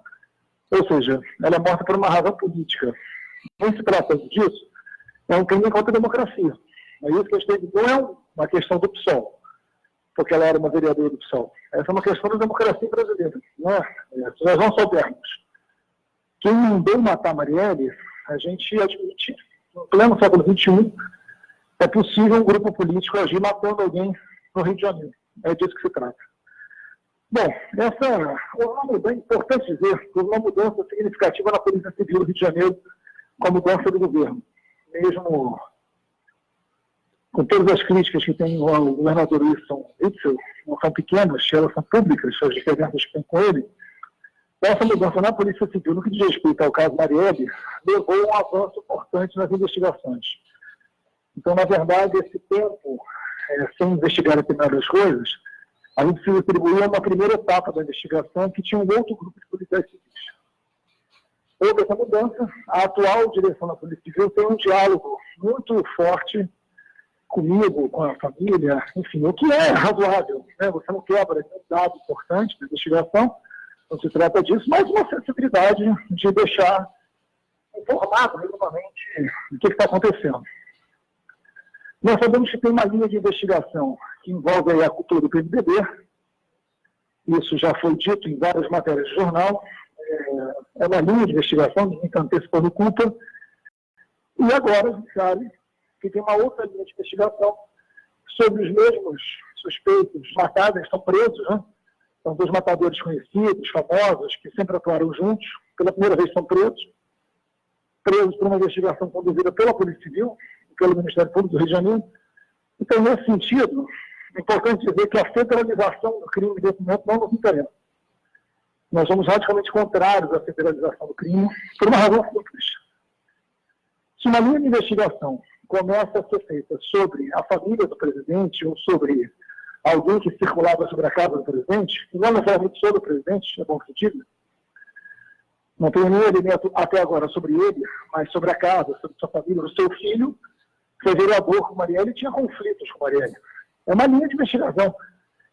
ou seja, ela é morta por uma razão política. Não se trata disso, é um crime contra a democracia. É isso que a gente não é uma questão do PSOL, porque ela era uma vereadora do PSOL. Essa é uma questão da democracia brasileira. Não é? Se nós não soubermos quem mandou matar a Marielle, a gente admite. No pleno século XXI, é possível um grupo político agir matando alguém no Rio de Janeiro. É disso que se trata. Bom, é importante dizer que houve uma mudança significativa na Polícia Civil do Rio de Janeiro com a mudança do governo. Mesmo com todas as críticas que tem o governador Wilson Witzel, não são pequenas, elas são públicas, as diferenças que tem com ele, essa mudança na Polícia Civil, no que diz respeito ao caso Marielle, levou a um avanço importante nas investigações. Então, na verdade, esse tempo, sem investigar determinadas coisas, a gente precisa atribuir a uma primeira etapa da investigação que tinha um outro grupo de policiais civis. Houve essa mudança, a atual direção da Polícia Civil tem um diálogo muito forte comigo, com a família, enfim, o que é razoável, né? Você não quebra um dado importante da investigação, não se trata disso, mas uma sensibilidade de deixar informado regularmente o que está acontecendo. Nós sabemos que tem uma linha de investigação que envolve aí a cultura do PMDB, isso já foi dito em várias matérias de jornal, é uma linha de investigação, ninguém está antecipando culpa, e agora a gente sabe que tem uma outra linha de investigação sobre os mesmos suspeitos matados, estão presos, né? São dois matadores conhecidos, famosos, que sempre atuaram juntos, pela primeira vez são presos por uma investigação conduzida pela Polícia Civil e pelo Ministério Público do Rio de Janeiro. Então, nesse sentido, é importante dizer que a federalização do crime nesse momento não nos interessa. Nós somos radicalmente contrários à federalização do crime, por uma razão simples. Se uma linha de investigação começa a ser feita sobre a família do presidente ou sobre alguém que circulava sobre a casa do presidente, e não necessariamente sobre o presidente, é bom que se diga, não tenho nenhum elemento até agora sobre ele, mas sobre a casa, sobre sua família, o seu filho, que foi vereador com Marielle e tinha conflitos com Marielle. É uma linha de investigação.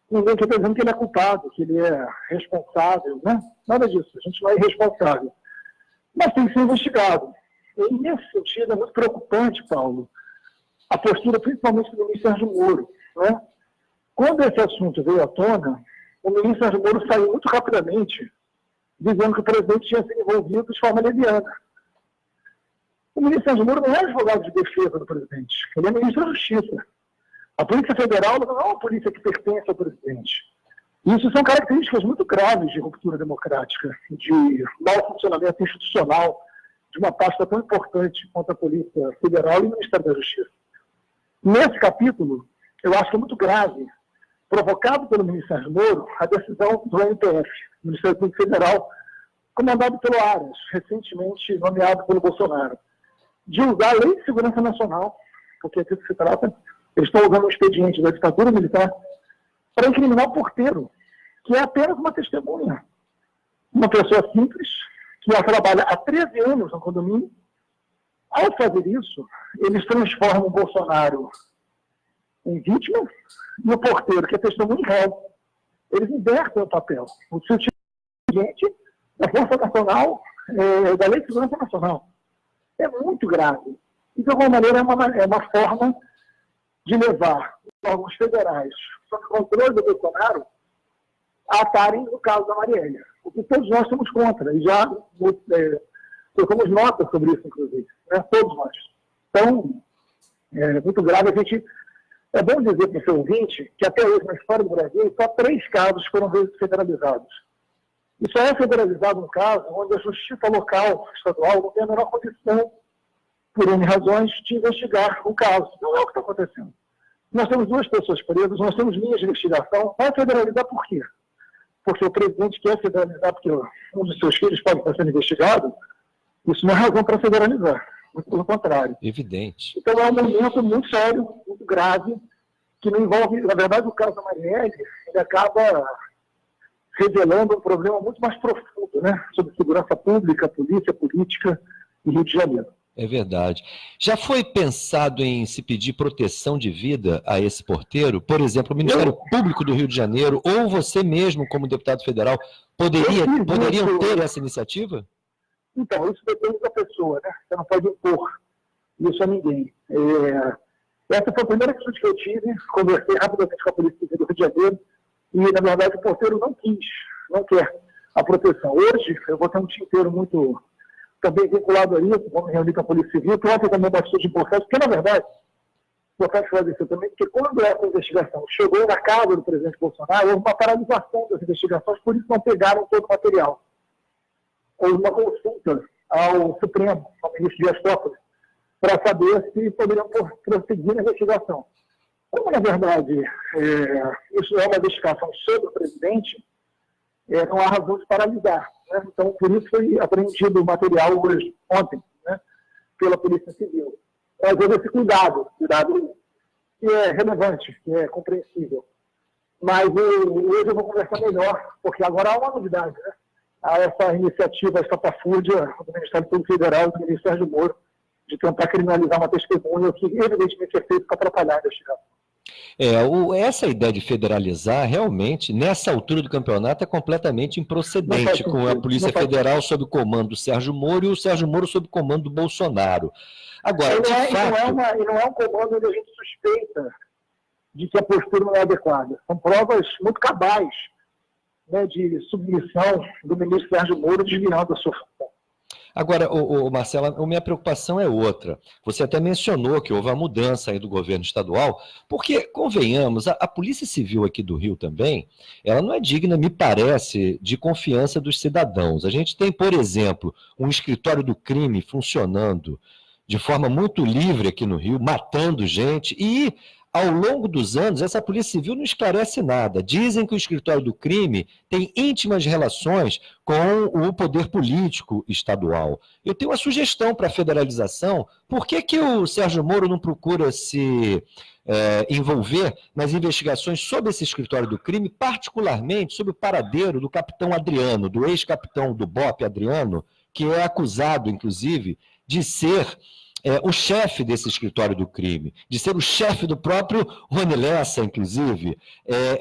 Ninguém está dizendo que ele é culpado, que ele é responsável, né? Nada disso, a gente não é irresponsável. Mas tem que ser investigado. E nesse sentido é muito preocupante, Paulo, a postura principalmente do ministro Sérgio Moro, né? Quando esse assunto veio à tona, o ministro Sérgio Moro saiu muito rapidamente dizendo que o presidente tinha sido envolvido de forma leviana. O ministro Sérgio Moro não é advogado de defesa do presidente, ele é ministro da Justiça. A Polícia Federal não é uma polícia que pertence ao presidente. Isso são características muito graves de ruptura democrática, de mau funcionamento institucional de uma pasta tão importante quanto a Polícia Federal e o Ministério da Justiça. Nesse capítulo, eu acho que é muito grave, provocado pelo ministro Sérgio Moro, a decisão do MPF, Ministério Público Federal, comandado pelo Aras, recentemente nomeado pelo Bolsonaro, de usar a Lei de Segurança Nacional, porque aqui se trata, eles estão usando o expediente da ditadura militar, para incriminar o porteiro, que é apenas uma testemunha. Uma pessoa simples, que já trabalha há 13 anos no condomínio. Ao fazer isso, eles transformam o Bolsonaro em vítima e o porteiro, que é testemunho réu. Eles invertem o papel. O expediente da Força Nacional, da Lei de Segurança Nacional. É muito grave. E, de alguma maneira, é uma forma de levar os órgãos federais sob controle do Bolsonaro a atarem no caso da Marielle. O que todos nós estamos contra. E já colocamos notas sobre isso, inclusive. Né? Todos nós. Então, é muito grave. É bom dizer para o seu ouvinte que até hoje, na história do Brasil, só 3 casos foram federalizados. E só é federalizado um caso onde a justiça local, estadual, não tem a menor condição, por N razões, de investigar o caso. Não é o que está acontecendo. Nós temos 2 pessoas presas, nós temos linhas de investigação. Vai federalizar por quê? Porque o presidente quer federalizar porque um dos seus filhos pode estar sendo investigado. Isso não é razão para federalizar. Muito pelo contrário. Evidente. Então é um momento muito sério, muito grave, que não envolve, na verdade, o caso da Marielle, ele acaba revelando um problema muito mais profundo, né? Sobre segurança pública, polícia, política e Rio de Janeiro. É verdade. Já foi pensado em se pedir proteção de vida a esse porteiro? Por exemplo, o Ministério Público do Rio de Janeiro, ou você mesmo, como deputado federal, poderiam ter essa iniciativa? Então, isso depende da pessoa, né? Você não pode impor isso a ninguém. Essa foi a primeira atitude que eu tive, conversei rapidamente com a Polícia Civil do Rio de Janeiro, e, na verdade, o porteiro não quer a proteção. Hoje, eu vou ter um dia inteiro muito também vinculado a isso, vamos reunir com a Polícia Civil, que ontem também uma atitude importante, porque, na verdade, importante esclarecer também, porque quando essa investigação chegou na casa do presidente Bolsonaro, houve uma paralisação das investigações, por isso não pegaram todo o material. Houve uma consulta ao Supremo, ao ministro Dias Toffoli, para saber se poderiam prosseguir na investigação. Como, na verdade, isso é uma investigação sobre o presidente, não há razão de paralisar. Né? Então, por isso foi apreendido o material hoje, ontem, né, pela Polícia Civil. Mas houve esse cuidado que é relevante, que é compreensível. Mas hoje eu vou conversar melhor, porque agora há uma novidade, né? Há essa iniciativa estapafúrdia do Ministério Público Federal e do ministro Sérgio Moro de tentar criminalizar uma testemunha que, evidentemente, é feito para atrapalhar a investigação. Essa ideia de federalizar, realmente, nessa altura do campeonato, é completamente improcedente, com a Polícia Federal sob o comando do Sérgio Moro e o Sérgio Moro sob o comando do Bolsonaro. Agora, não é um comando onde a gente suspeita de que a postura não é adequada. São provas muito cabais, né, de submissão do ministro Sérgio Moro desviando a sua função. Agora, Marcelo, a minha preocupação é outra. Você até mencionou que houve uma mudança aí do governo estadual, porque, convenhamos, a Polícia Civil aqui do Rio também, ela não é digna, me parece, de confiança dos cidadãos. A gente tem, por exemplo, um escritório do crime funcionando de forma muito livre aqui no Rio, matando gente, e ao longo dos anos, essa Polícia Civil não esclarece nada. Dizem que o escritório do crime tem íntimas relações com o poder político estadual. Eu tenho uma sugestão para a federalização. Por que o Sérgio Moro não procura se envolver nas investigações sobre esse escritório do crime, particularmente sobre o paradeiro do capitão Adriano, do ex-capitão do BOP Adriano, que é acusado, inclusive, de ser o chefe desse escritório do crime, de ser o chefe do próprio Rony Lessa, inclusive.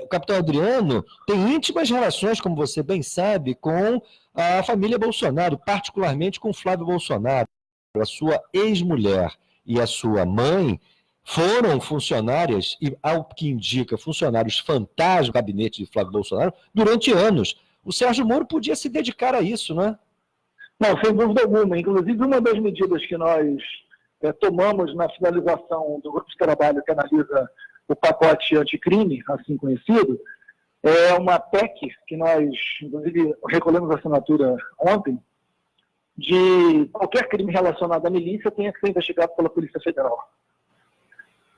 O capitão Adriano tem íntimas relações, como você bem sabe, com a família Bolsonaro, particularmente com Flávio Bolsonaro. A sua ex-mulher e a sua mãe foram funcionárias, e ao que indica, funcionários fantasma do gabinete de Flávio Bolsonaro durante anos. O Sérgio Moro podia se dedicar a isso, não é? Não, sem dúvida alguma. Inclusive, uma das medidas que nós tomamos na finalização do grupo de trabalho que analisa o pacote anticrime, assim conhecido, é uma PEC que nós, inclusive, recolhemos a assinatura ontem, de qualquer crime relacionado à milícia tenha que ser investigado pela Polícia Federal.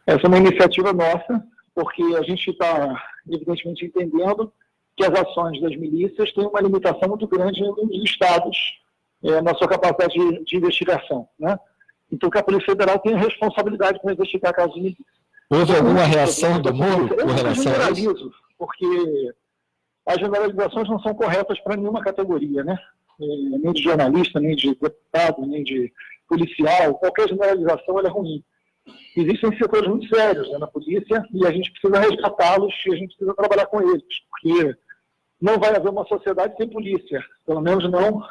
Essa é uma iniciativa nossa, porque a gente está, evidentemente, entendendo que as ações das milícias têm uma limitação muito grande nos estados, na sua capacidade de investigação, né? Então, que a Polícia Federal tem responsabilidade para investigar casos de milícia. Houve alguma reação do Moro com relação a isso? Porque as generalizações não são corretas para nenhuma categoria, né? Nem de jornalista, nem de deputado, nem de policial. Qualquer generalização é ruim. Existem setores muito sérios, né, na polícia, e a gente precisa resgatá-los e a gente precisa trabalhar com eles, porque não vai haver uma sociedade sem polícia, pelo menos não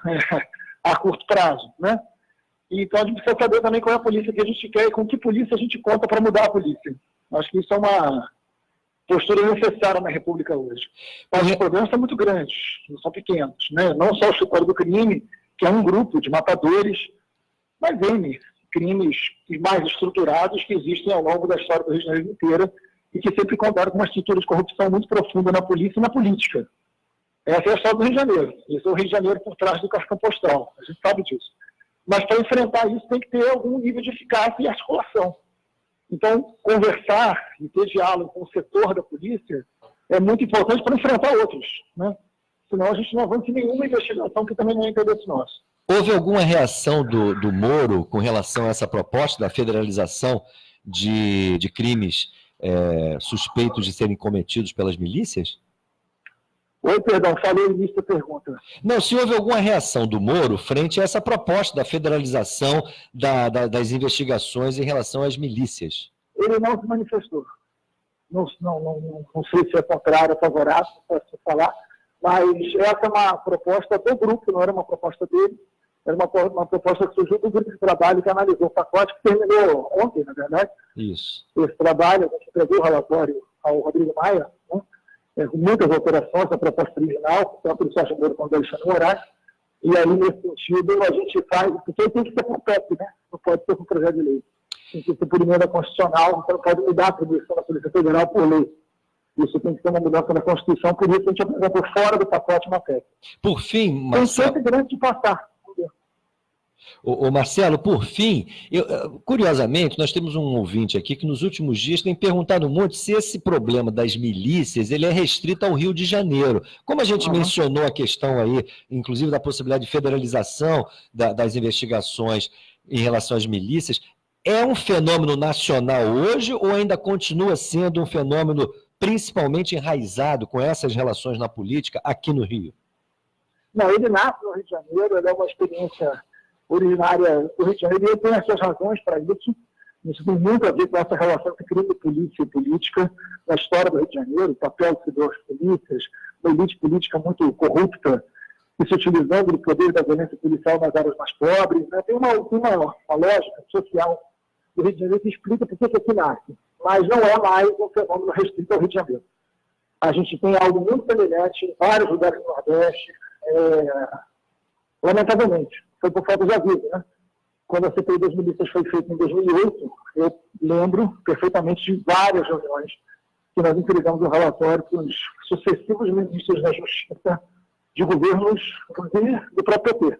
a curto prazo, né? Então a gente precisa saber também qual é a polícia que a gente quer e com que polícia a gente conta para mudar a polícia. Acho que isso é uma postura necessária na República hoje. Mas os problemas são muito grandes, não são pequenos, né? Não só o escritório do crime, que é um grupo de matadores, mas N crimes mais estruturados que existem ao longo da história do Rio de Janeiro inteira e que sempre contaram com uma estrutura de corrupção muito profunda na polícia e na política. Essa é a história do Rio de Janeiro. Esse é o Rio de Janeiro por trás do cartão postal. A gente sabe disso. Mas para enfrentar isso tem que ter algum nível de eficácia e articulação. Então, conversar e ter diálogo com o setor da polícia é muito importante para enfrentar outros, né? Senão a gente não avança em nenhuma investigação que também não é interesse nosso. Houve alguma reação do Moro com relação a essa proposta da federalização de crimes suspeitos de serem cometidos pelas milícias? Oi, perdão, falei no início da pergunta. Não, se houve alguma reação do Moro frente a essa proposta da federalização das investigações em relação às milícias? Ele não se manifestou. Não sei se é contrário, favorável, não posso falar, mas essa é uma proposta do grupo, não era uma proposta dele, era uma proposta que surgiu do grupo de trabalho que analisou o pacote, que terminou ontem, na verdade. Isso. Esse trabalho, a gente entregou o relatório ao Rodrigo Maia, né? Com muitas alterações da proposta original, tanto do Sérgio Moro quanto do Alexandre Moraes, e aí, nesse sentido, a gente faz, porque tem que ser por PEC, né? Não pode ser por projeto de lei. Tem que ser por emenda constitucional, então não pode mudar a atribuição da Polícia Federal por lei. Isso tem que ser uma mudança na Constituição, por isso a gente apresentou fora do pacote uma PEC. Por fim, Marcelo... Tem chance grande de passar. Marcelo, por fim, curiosamente, nós temos um ouvinte aqui que nos últimos dias tem perguntado muito se esse problema das milícias ele é restrito ao Rio de Janeiro. Como a gente mencionou a questão aí, inclusive da possibilidade de federalização das investigações em relação às milícias, é um fenômeno nacional hoje ou ainda continua sendo um fenômeno principalmente enraizado com essas relações na política aqui no Rio? Não, ele nasce no Rio de Janeiro, ele é uma experiência originária do Rio de Janeiro, e ele tem as suas razões para isso. Isso tem muito a ver com essa relação entre crime, polícia e política na história do Rio de Janeiro, o papel de duas polícias, uma elite política muito corrupta, e se utilizando do poder da violência policial nas áreas mais pobres. Né? Tem uma lógica social do Rio de Janeiro que explica por que aqui nasce, mas não é mais um fenômeno restrito ao Rio de Janeiro. A gente tem algo muito semelhante em vários lugares do Nordeste, lamentavelmente. Foi por falta de aviso, né? Quando a CPI das milícias foi feita em 2008, eu lembro perfeitamente de várias reuniões que nós entregamos um relatório para os sucessivos ministros da Justiça de governos, inclusive do próprio PT.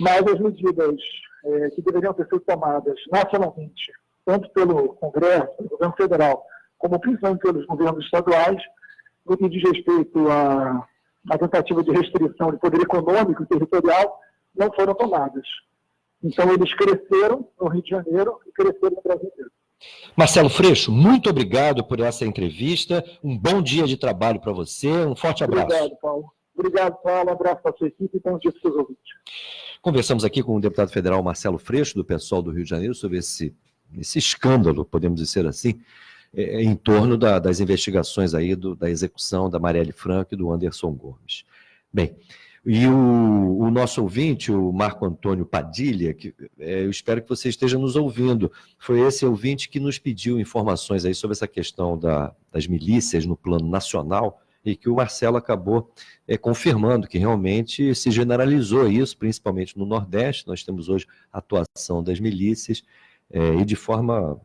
Mas as medidas que deveriam ter sido tomadas nacionalmente, tanto pelo Congresso, pelo governo federal, como principalmente pelos governos estaduais, no que diz respeito à tentativa de restrição de poder econômico e territorial, não foram tomadas. Então, eles cresceram no Rio de Janeiro e cresceram no Brasil inteiro. Marcelo Freixo, muito obrigado por essa entrevista. Um bom dia de trabalho para você. Um forte abraço. Obrigado, Paulo. Obrigado, Paulo. Um abraço para a sua equipe e bom dia para os seus ouvintes. Conversamos aqui com o deputado federal Marcelo Freixo, do PSOL do Rio de Janeiro, sobre esse escândalo, podemos dizer assim, em torno das investigações aí da execução da Marielle Franco e do Anderson Gomes. Bem, e o nosso ouvinte, o Marco Antônio Padilha, que eu espero que você esteja nos ouvindo, foi esse ouvinte que nos pediu informações aí sobre essa questão das milícias no plano nacional, e que o Marcelo acabou confirmando que realmente se generalizou isso, principalmente no Nordeste. Nós temos hoje a atuação das milícias, e de forma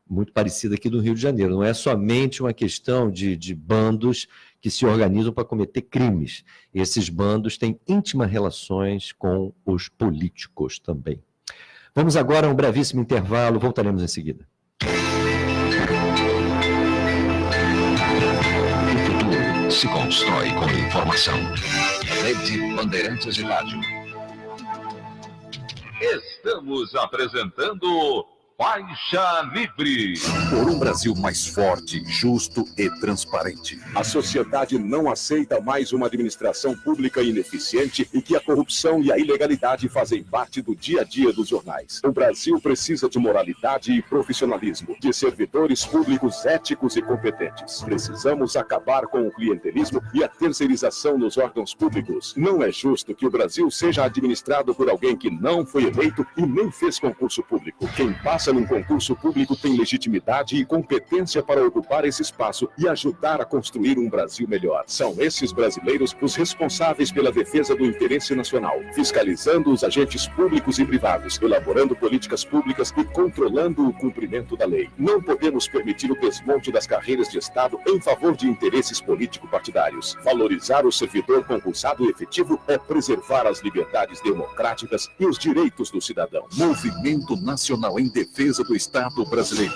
muito parecida aqui no Rio de Janeiro. Não é somente uma questão de bandos que se organizam para cometer crimes. Esses bandos têm íntimas relações com os políticos também. Vamos agora a um brevíssimo intervalo, voltaremos em seguida. O futuro se constrói com informação. Rede Bandeirantes de Rádio. Estamos apresentando Faixa Livre. Por um Brasil mais forte, justo e transparente. A sociedade não aceita mais uma administração pública ineficiente e que a corrupção e a ilegalidade fazem parte do dia a dia dos jornais. O Brasil precisa de moralidade e profissionalismo, de servidores públicos éticos e competentes. Precisamos acabar com o clientelismo e a terceirização nos órgãos públicos. Não é justo que o Brasil seja administrado por alguém que não foi eleito e nem fez concurso público. Quem passa num concurso público tem legitimidade e competência para ocupar esse espaço e ajudar a construir um Brasil melhor. São esses brasileiros os responsáveis pela defesa do interesse nacional, fiscalizando os agentes públicos e privados, elaborando políticas públicas e controlando o cumprimento da lei. Não podemos permitir o desmonte das carreiras de Estado em favor de interesses político-partidários. Valorizar o servidor concursado efetivo é preservar as liberdades democráticas e os direitos do cidadão. Movimento Nacional em Defesa do Estado brasileiro.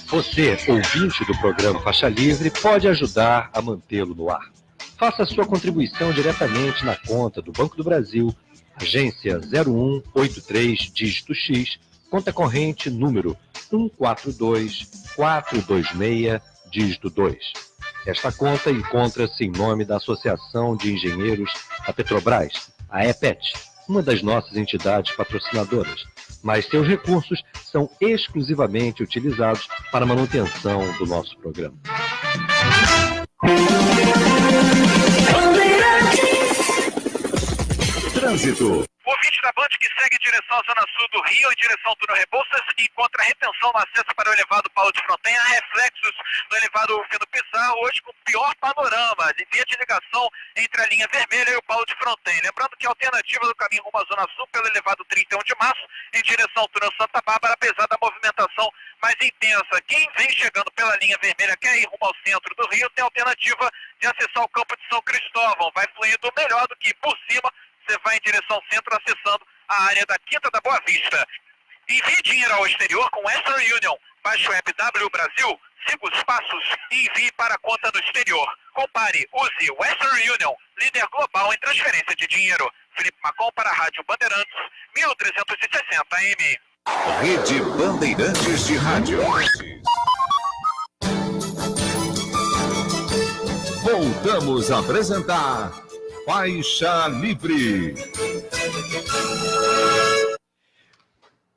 Você, ouvinte do programa Faixa Livre, pode ajudar a mantê-lo no ar. Faça a sua contribuição diretamente na conta do Banco do Brasil, agência 0183, dígito X, conta corrente número 142426, dígito 2. Esta conta encontra-se em nome da Associação de Engenheiros da Petrobras, a EPET, uma das nossas entidades patrocinadoras, mas seus recursos são exclusivamente utilizados para a manutenção do nosso programa. Trânsito. O ouvinte da Band que segue em direção à zona sul do Rio, em direção ao túnel Rebouças, encontra retenção no acesso para o elevado Paulo de Fronten. Há reflexos no elevado Fino Pissarro, hoje com o pior panorama, de via de ligação entre a linha vermelha e o Paulo de Fronten. Lembrando que a alternativa do caminho rumo à zona sul pelo elevado 31 de março, em direção ao túnel Santa Bárbara, apesar da movimentação mais intensa. Quem vem chegando pela linha vermelha, quer ir rumo ao centro do Rio, tem a alternativa de acessar o campo de São Cristóvão. Vai fluindo melhor do que ir por cima, você vai em direção ao centro, acessando a área da Quinta da Boa Vista. Envie dinheiro ao exterior com Western Union. Baixe o app W Brasil, siga os passos e envie para a conta no exterior. Compare, use Western Union, líder global em transferência de dinheiro. Felipe Macon para a Rádio Bandeirantes, 1360 AM. Rede Bandeirantes de Rádio. Voltamos a apresentar Faixa Livre.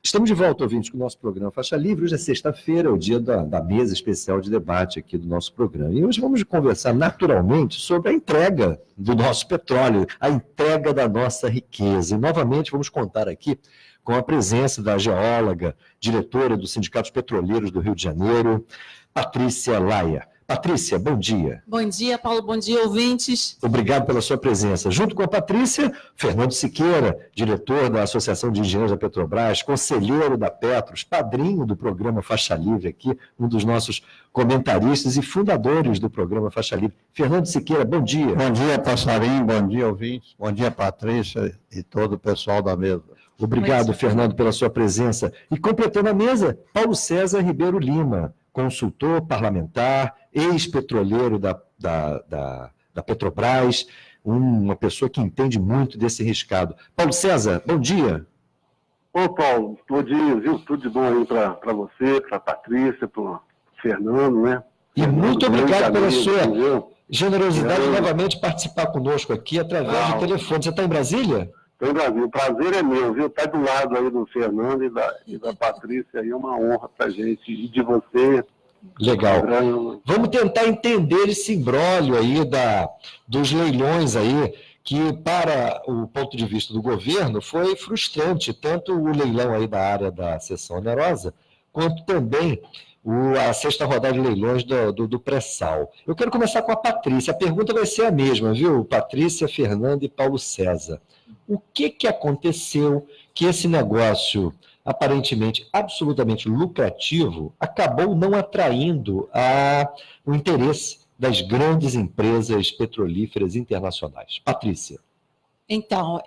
Estamos de volta, ouvintes, com o nosso programa Faixa Livre. Hoje é sexta-feira, é o dia da mesa especial de debate aqui do nosso programa. E hoje vamos conversar naturalmente sobre a entrega do nosso petróleo, a entrega da nossa riqueza. E novamente vamos contar aqui com a presença da geóloga, diretora do Sindicato Petroleiros do Rio de Janeiro, Patrícia Laia. Patrícia, bom dia. Bom dia, Paulo. Bom dia, ouvintes. Obrigado pela sua presença. Junto com a Patrícia, Fernando Siqueira, diretor da Associação de Engenheiros da Petrobras, conselheiro da Petros, padrinho do programa Faixa Livre aqui, um dos nossos comentaristas e fundadores do programa Faixa Livre. Fernando Siqueira, bom dia. Bom dia, Passarinho. Bom dia, ouvintes. Bom dia, Patrícia e todo o pessoal da mesa. Obrigado, Fernando, pela sua presença. E completando a mesa, Paulo César Ribeiro Lima, consultor parlamentar, ex-petroleiro da Petrobras, uma pessoa que entende muito desse riscado. Paulo César, bom dia. Ô, Paulo, bom dia, viu? Tudo de bom aí para você, para a Patrícia, para o Fernando, né? E Fernando, muito obrigado pela sua entendeu? generosidade de novamente participar conosco aqui através do telefone. Você está em Brasília? Estou em Brasília. O prazer é meu, viu? Está do lado aí do Fernando e da Patrícia, aí é uma honra para a gente. E de você. Legal. Vamos tentar entender esse imbróglio aí dos leilões aí, que para o ponto de vista do governo foi frustrante, tanto o leilão aí da área da seção onerosa, quanto também a sexta rodada de leilões do pré-sal. Eu quero começar com a Patrícia. A pergunta vai ser a mesma, viu? Patrícia, Fernando e Paulo César. O que aconteceu que esse negócio aparentemente absolutamente lucrativo, acabou não atraindo o interesse das grandes empresas petrolíferas internacionais? Patrícia. Então,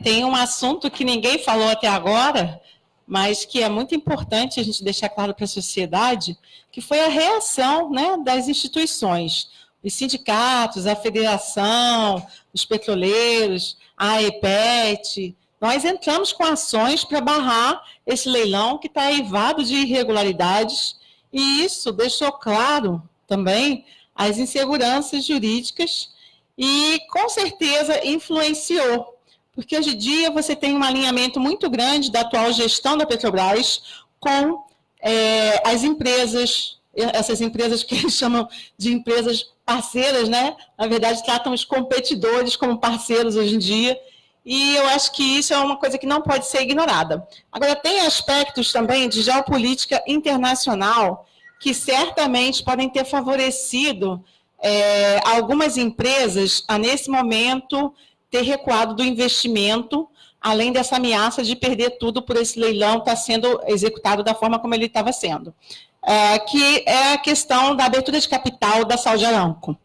tem um assunto que ninguém falou até agora, mas que é muito importante a gente deixar claro para a sociedade, que foi a reação, né, das instituições, os sindicatos, a federação, os petroleiros, a EPET. Nós entramos com ações para barrar esse leilão que está eivado de irregularidades, e isso deixou claro também as inseguranças jurídicas e, com certeza, influenciou, porque hoje em dia você tem um alinhamento muito grande da atual gestão da Petrobras com as empresas, essas empresas que eles chamam de empresas parceiras, né? Na verdade, tratam os competidores como parceiros hoje em dia, e eu acho que isso é uma coisa que não pode ser ignorada. Agora, tem aspectos também de geopolítica internacional que certamente podem ter favorecido algumas empresas a, nesse momento, ter recuado do investimento, além dessa ameaça de perder tudo por esse leilão estar sendo executado da forma como ele estava sendo. Que é a questão da abertura de capital da Saudi Aramco.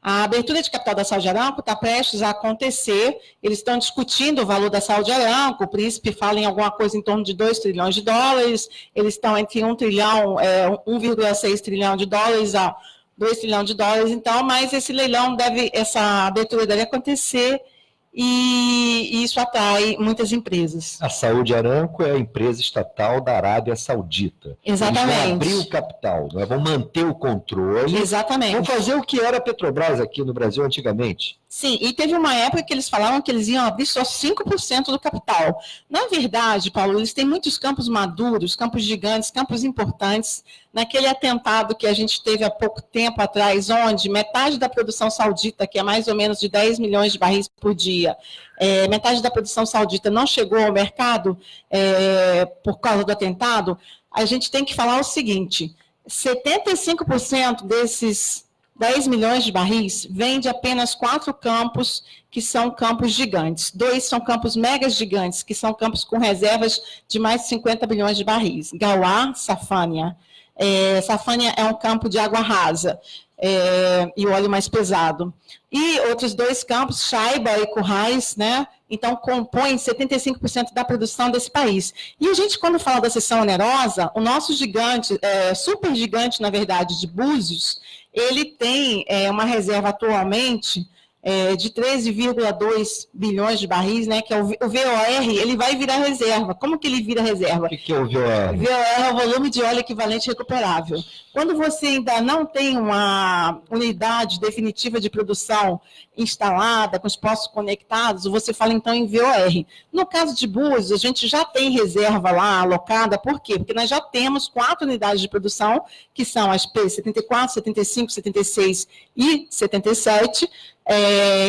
A abertura de capital da Saudi Aramco está prestes a acontecer, eles estão discutindo o valor da Saudi Aramco, o príncipe fala em alguma coisa em torno de 2 trilhões de dólares, eles estão entre 1 trilhão, 1,6 trilhão de dólares a 2 trilhões de dólares, então, mas esse leilão essa abertura deve acontecer, e isso atrai muitas empresas. A Saudi Aramco é a empresa estatal da Arábia Saudita. Exatamente. Eles vão abrir o capital, né? Vão manter o controle. Exatamente. Vão fazer o que era a Petrobras aqui no Brasil antigamente. Sim, e teve uma época que eles falavam que eles iam abrir só 5% do capital. Na verdade, Paulo, eles têm muitos campos maduros, campos gigantes, campos importantes naquele atentado que a gente teve há pouco tempo atrás, onde metade da produção saudita, que é mais ou menos de 10 milhões de barris por dia, metade da produção saudita não chegou ao mercado por causa do atentado, a gente tem que falar o seguinte: 75% desses 10 milhões de barris vem de apenas 4 campos, que são campos gigantes. 2 são campos mega gigantes, que são campos com reservas de mais de 50 bilhões de barris. Gauá, Safânia. Safânia é um campo de água rasa e óleo mais pesado. E outros 2 campos, Chaiba e Currais, né? Então, compõem 75% da produção desse país. E a gente, quando fala da cessão onerosa, o nosso gigante, super gigante, na verdade, de Búzios, ele tem uma reserva atualmente de 13,2 bilhões de barris, né, que é o VOR, ele vai virar reserva. Como que ele vira reserva? O que é o VOR? VOR é o volume de óleo equivalente recuperável. Quando você ainda não tem uma unidade definitiva de produção instalada, com os postos conectados, você fala então em VOR. No caso de Búzios, a gente já tem reserva lá alocada, por quê? Porque nós já temos 4 unidades de produção, que são as P74, 75, 76 e 77,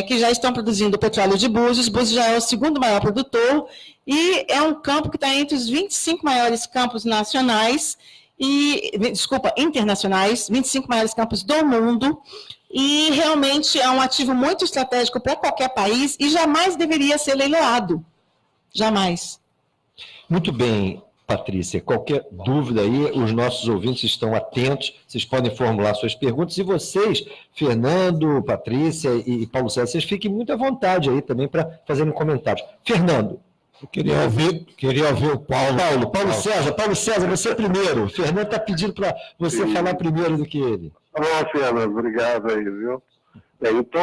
que já estão produzindo petróleo de Búzios. Búzios já é o segundo maior produtor e é um campo que está entre os 25 maiores campos nacionais, internacionais, 25 maiores campos do mundo, e realmente é um ativo muito estratégico para qualquer país e jamais deveria ser leiloado. Jamais. Muito bem, Patrícia. Qualquer dúvida aí, os nossos ouvintes estão atentos, vocês podem formular suas perguntas, e vocês, Fernando, Patrícia e Paulo César, vocês fiquem muito à vontade aí também para fazerem comentários. Fernando. Eu queria ouvir o Paulo. Paulo César, você primeiro. O Fernando está pedindo para você falar primeiro do que ele. Fernando, obrigado aí, viu? Então,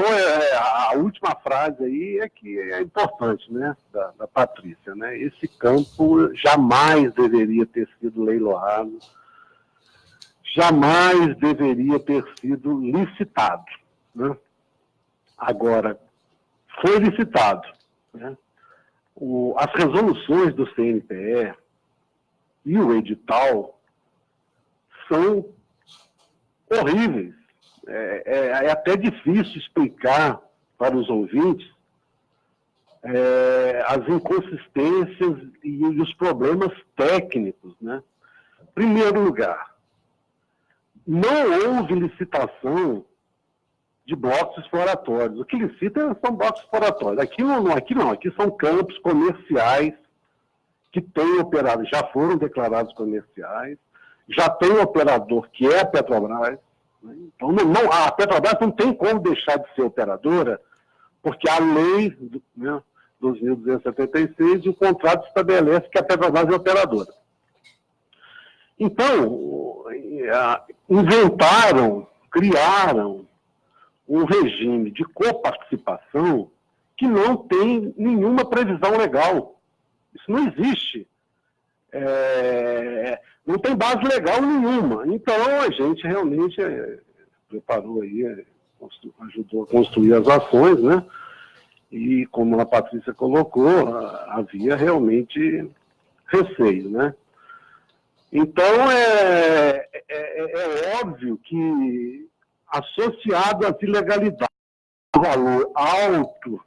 a última frase aí é que é importante, né, da Patrícia, né? Esse campo jamais deveria ter sido leiloado, jamais deveria ter sido licitado, né? Agora, foi licitado, né? As resoluções do CNPE e o edital são horríveis. É até difícil explicar para os ouvintes as inconsistências e os problemas técnicos, né? Em primeiro lugar, não houve licitação de blocos exploratórios. O que licita são blocos exploratórios. Aqui são campos comerciais que têm operador, já foram declarados comerciais, já tem operador que é a Petrobras. Né? Então, a Petrobras não tem como deixar de ser operadora, porque a lei, né, 2.276, e o contrato estabelece que a Petrobras é operadora. Então, criaram um regime de coparticipação que não tem nenhuma previsão legal. Isso não existe. Não tem base legal nenhuma. Então, a gente realmente preparou aí, ajudou a construir as ações, né? E, como a Patrícia colocou, havia realmente receio, né? Então, é óbvio que, associado às ilegalidades, o valor alto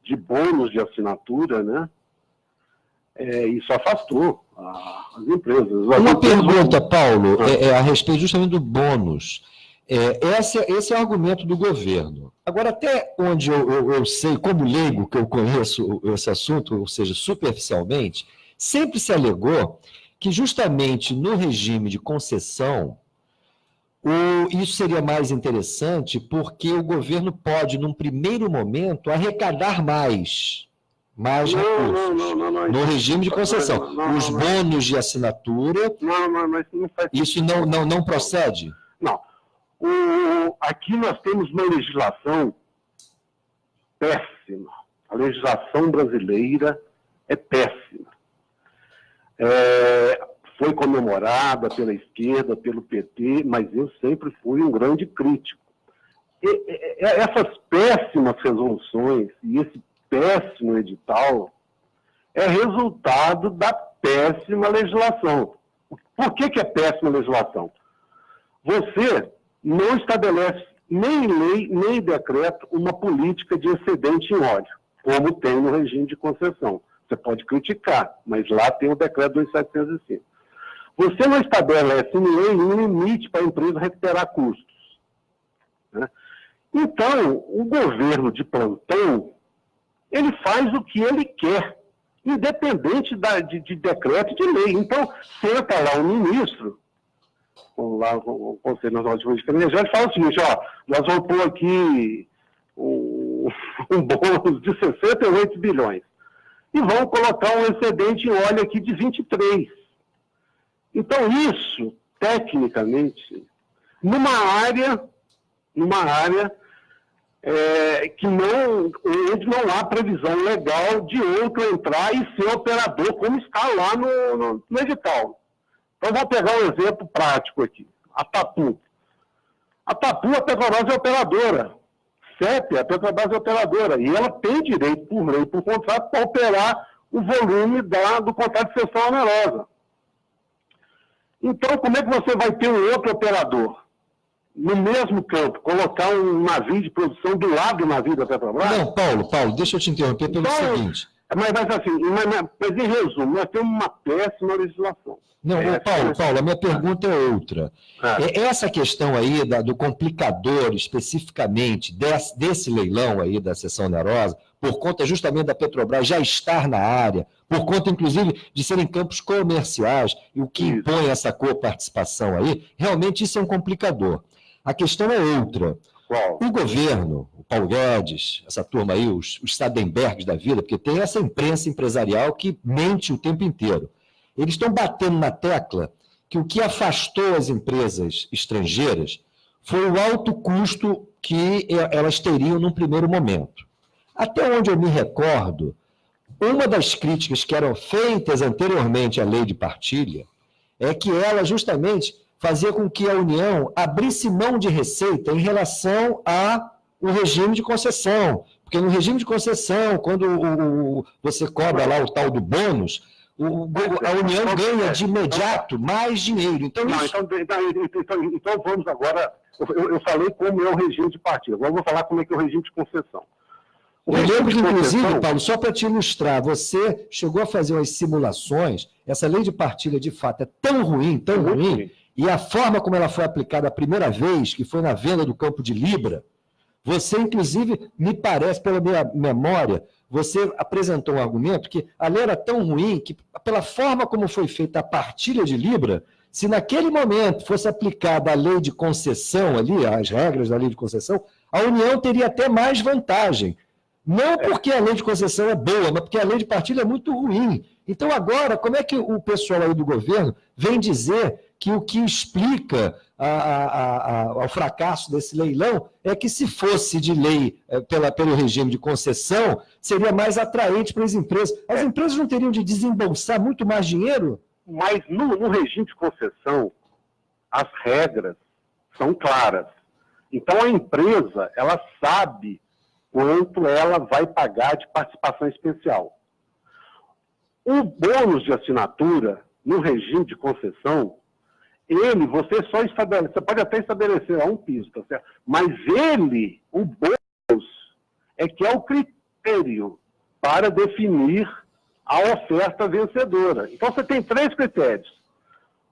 de bônus de assinatura, né? Isso afastou as empresas. Uma pergunta, Paulo, a respeito justamente do bônus. Esse é o argumento do governo. Agora, até onde eu sei, como leigo que eu conheço esse assunto, ou seja, superficialmente, sempre se alegou que justamente no regime de concessão, isso seria mais interessante porque o governo pode, num primeiro momento, arrecadar mais recursos no regime de concessão. Os bônus de assinatura, isso não procede? Não. Aqui nós temos uma legislação péssima. A legislação brasileira é péssima. Foi comemorada pela esquerda, pelo PT, mas eu sempre fui um grande crítico. Essas péssimas resoluções e esse péssimo edital é resultado da péssima legislação. Por que é péssima legislação? você não estabelece nem em lei, nem em decreto, uma política de excedente em óleo, como tem no regime de concessão. Você pode criticar, mas lá tem o decreto 2705. Você não estabelece em lei um limite para a empresa recuperar custos, né? Então, o governo de plantão, ele faz o que ele quer, independente de decreto e de lei. Então, senta lá o ministro, lá o Conselho Nacional de Política Energética, fala o seguinte, ó, nós vamos pôr aqui um bônus de 68 bilhões e vamos colocar um excedente em óleo aqui de 23. Então, isso, tecnicamente, numa área onde não há previsão legal de outro entrar e ser operador, como está lá no edital. Então, vou pegar um exemplo prático aqui. A Tapu. A Petrobras é operadora. CEP, a Petrobras é operadora. E ela tem direito, por lei, por contrato, para operar o volume do contrato de cessão onerosa. Então, como é que você vai ter um outro operador no mesmo campo, colocar um navio de produção do lado do navio da Petrobras? Não, Paulo, deixa eu te interromper pelo seguinte. Mas em resumo, nós temos uma péssima legislação. Não, Paulo, a minha pergunta é outra. Essa questão aí do complicador, especificamente, desse leilão aí da cessão onerosa, por conta justamente da Petrobras já estar na área, por conta, inclusive, de serem campos comerciais, e o que impõe essa coparticipação aí, realmente isso é um complicador. A questão é outra. Qual? O governo, o Paulo Guedes, essa turma aí, os Sadenbergs da vida, porque tem essa imprensa empresarial que mente o tempo inteiro. Eles estão batendo na tecla que o que afastou as empresas estrangeiras foi o alto custo que elas teriam num primeiro momento. Até onde eu me recordo, uma das críticas que eram feitas anteriormente à lei de partilha é que ela justamente fazia com que a União abrisse mão de receita em relação ao regime de concessão. Porque no regime de concessão, quando você cobra lá o tal do bônus, a União ganha de imediato mais dinheiro. Então vamos agora... Eu falei como é o regime de partilha. Agora eu vou falar como é que é o regime de concessão. Eu lembro que, inclusive, Paulo, só para te ilustrar, você chegou a fazer umas simulações, essa lei de partilha, de fato, é tão ruim, e a forma como ela foi aplicada a primeira vez, que foi na venda do campo de Libra, você, inclusive, me parece, pela minha memória, você apresentou um argumento que a lei era tão ruim que, pela forma como foi feita a partilha de Libra, se naquele momento fosse aplicada a lei de concessão ali, as regras da lei de concessão, a União teria até mais vantagem. Não porque a lei de concessão é boa, mas porque a lei de partilha é muito ruim. Então, agora, como é que o pessoal aí do governo vem dizer que o que explica ao fracasso desse leilão é que, se fosse de lei pelo regime de concessão, seria mais atraente para as empresas? As empresas não teriam de desembolsar muito mais dinheiro? Mas no regime de concessão, as regras são claras. Então, a empresa, ela sabe quanto ela vai pagar de participação especial. O bônus de assinatura, no regime de concessão, você só estabelece, você pode até estabelecer lá um piso, tá certo? Mas o bônus, é que é o critério para definir a oferta vencedora. Então, você tem 3 critérios.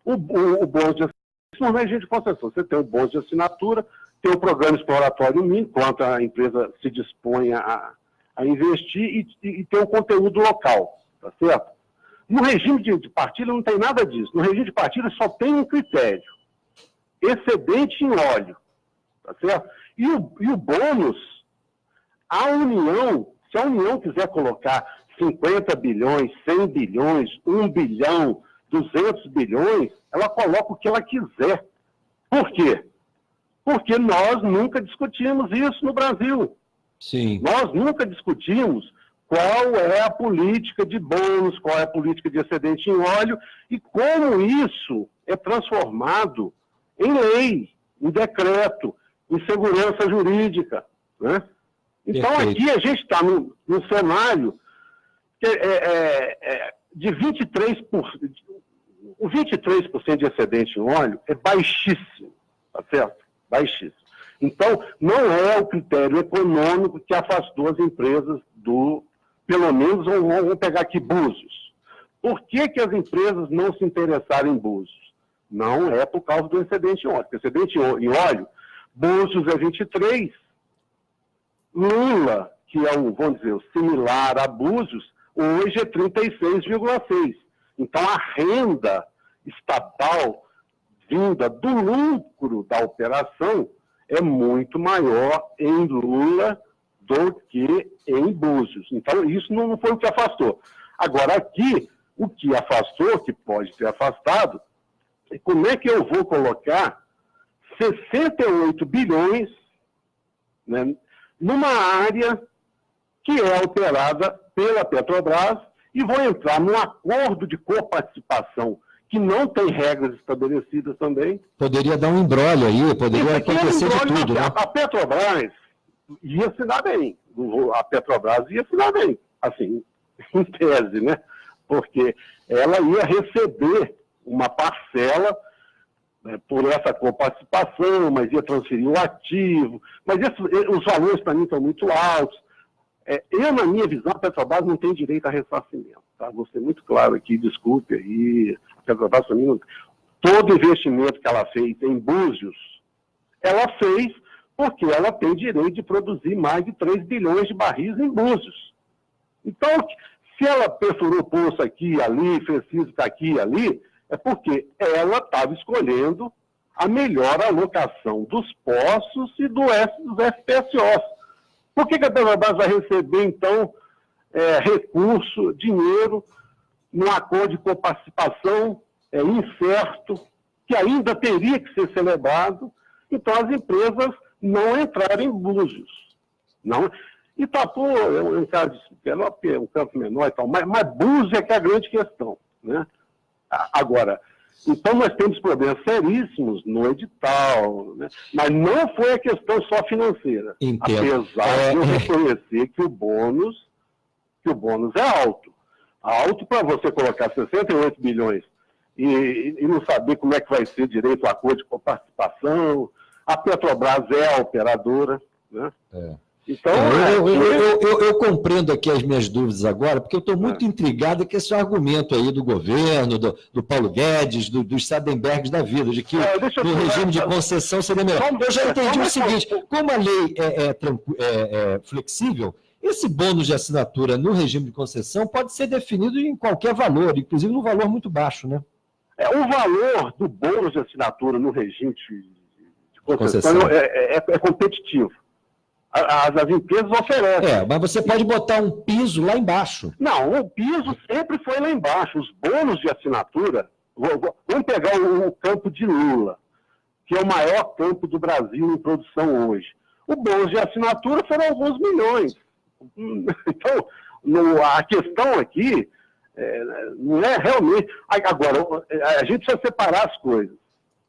O bônus de assinatura, no regime de concessão, você tem o bônus de assinatura, tem o programa exploratório mínimo, quanto a empresa se dispõe a investir, e tem o conteúdo local, tá certo? No regime de partilha não tem nada disso. No regime de partilha só tem um critério: excedente em óleo, tá certo? E o bônus, se a União quiser colocar 50 bilhões, 100 bilhões, 1 bilhão, 200 bilhões, ela coloca o que ela quiser. Por quê? Porque nós nunca discutimos isso no Brasil. Sim. Nós nunca discutimos qual é a política de bônus, qual é a política de excedente em óleo e como isso é transformado em lei, em decreto, em segurança jurídica, né? Então, aqui a gente está num cenário que de 23%. O 23% de excedente em óleo é baixíssimo. tá certo? Baixíssimo. Então, não é o critério econômico que afastou as empresas pelo menos, vamos pegar aqui Búzios. Por que as empresas não se interessaram em Búzios? Não é por causa do excedente em óleo. O excedente em óleo, Búzios é 23, Lula, que é vamos dizer, similar a Búzios, hoje é 36,6. Então, a renda estatal vinda do lucro da operação é muito maior em Lula do que em Búzios. Então, isso não foi o que afastou. Agora, aqui, o que afastou, que pode ter afastado, é como é que eu vou colocar 68 bilhões, né, numa área que é operada pela Petrobras e vou entrar num acordo de coparticipação que não tem regras estabelecidas também. Poderia dar um embrólio aí, poderia acontecer de tudo, né? A Petrobras ia se dar bem. A Petrobras ia se dar bem, assim, em tese, né? Porque ela ia receber uma parcela, né, por essa coparticipação, mas ia transferir o ativo. Mas os valores, para mim, estão muito altos. Na minha visão, a Petrobras não tem direito a ressarcimento. Tá? Vou ser muito claro aqui, desculpe aí. A Petrobras, para mim, todo investimento que ela fez em Búzios, ela fez porque ela tem direito de produzir mais de 3 bilhões de barris em Búzios. Então, se ela perfurou poço aqui e ali, fez física aqui e ali, é porque ela estava escolhendo a melhor alocação dos poços e dos FPSOs. Por que a Petrobras vai receber, então, recurso, dinheiro, num acordo de coparticipação incerto, que ainda teria que ser celebrado? Então, as empresas não entraram em Búzios. Não. Itapu é um caso de um campo menor e tal, mas Búzios é que é a grande questão, né? Agora, então nós temos problemas seríssimos no edital, né? Mas não foi a questão só financeira. Entendo. Apesar de eu reconhecer que o bônus é alto. Alto para você colocar 68 bilhões e não saber como é que vai ser direito o acordo de coparticipação. A Petrobras é a operadora, né? Então, eu compreendo aqui as minhas dúvidas agora, porque eu estou muito intrigado com esse argumento aí do governo, do Paulo Guedes, dos Sardenbergs da vida, de que no regime de concessão seria melhor. Eu já entendi o seguinte, como a lei é flexível, esse bônus de assinatura no regime de concessão pode ser definido em qualquer valor, inclusive num valor muito baixo, né? O valor do bônus de assinatura no regime de concessão é competitivo. As empresas oferecem. Mas você pode botar um piso lá embaixo. Não, o piso sempre foi lá embaixo. Os bônus de assinatura, vamos pegar o campo de Lula, que é o maior campo do Brasil em produção hoje. O bônus de assinatura foram alguns milhões. Então, a questão aqui não é realmente... Agora, a gente precisa separar as coisas,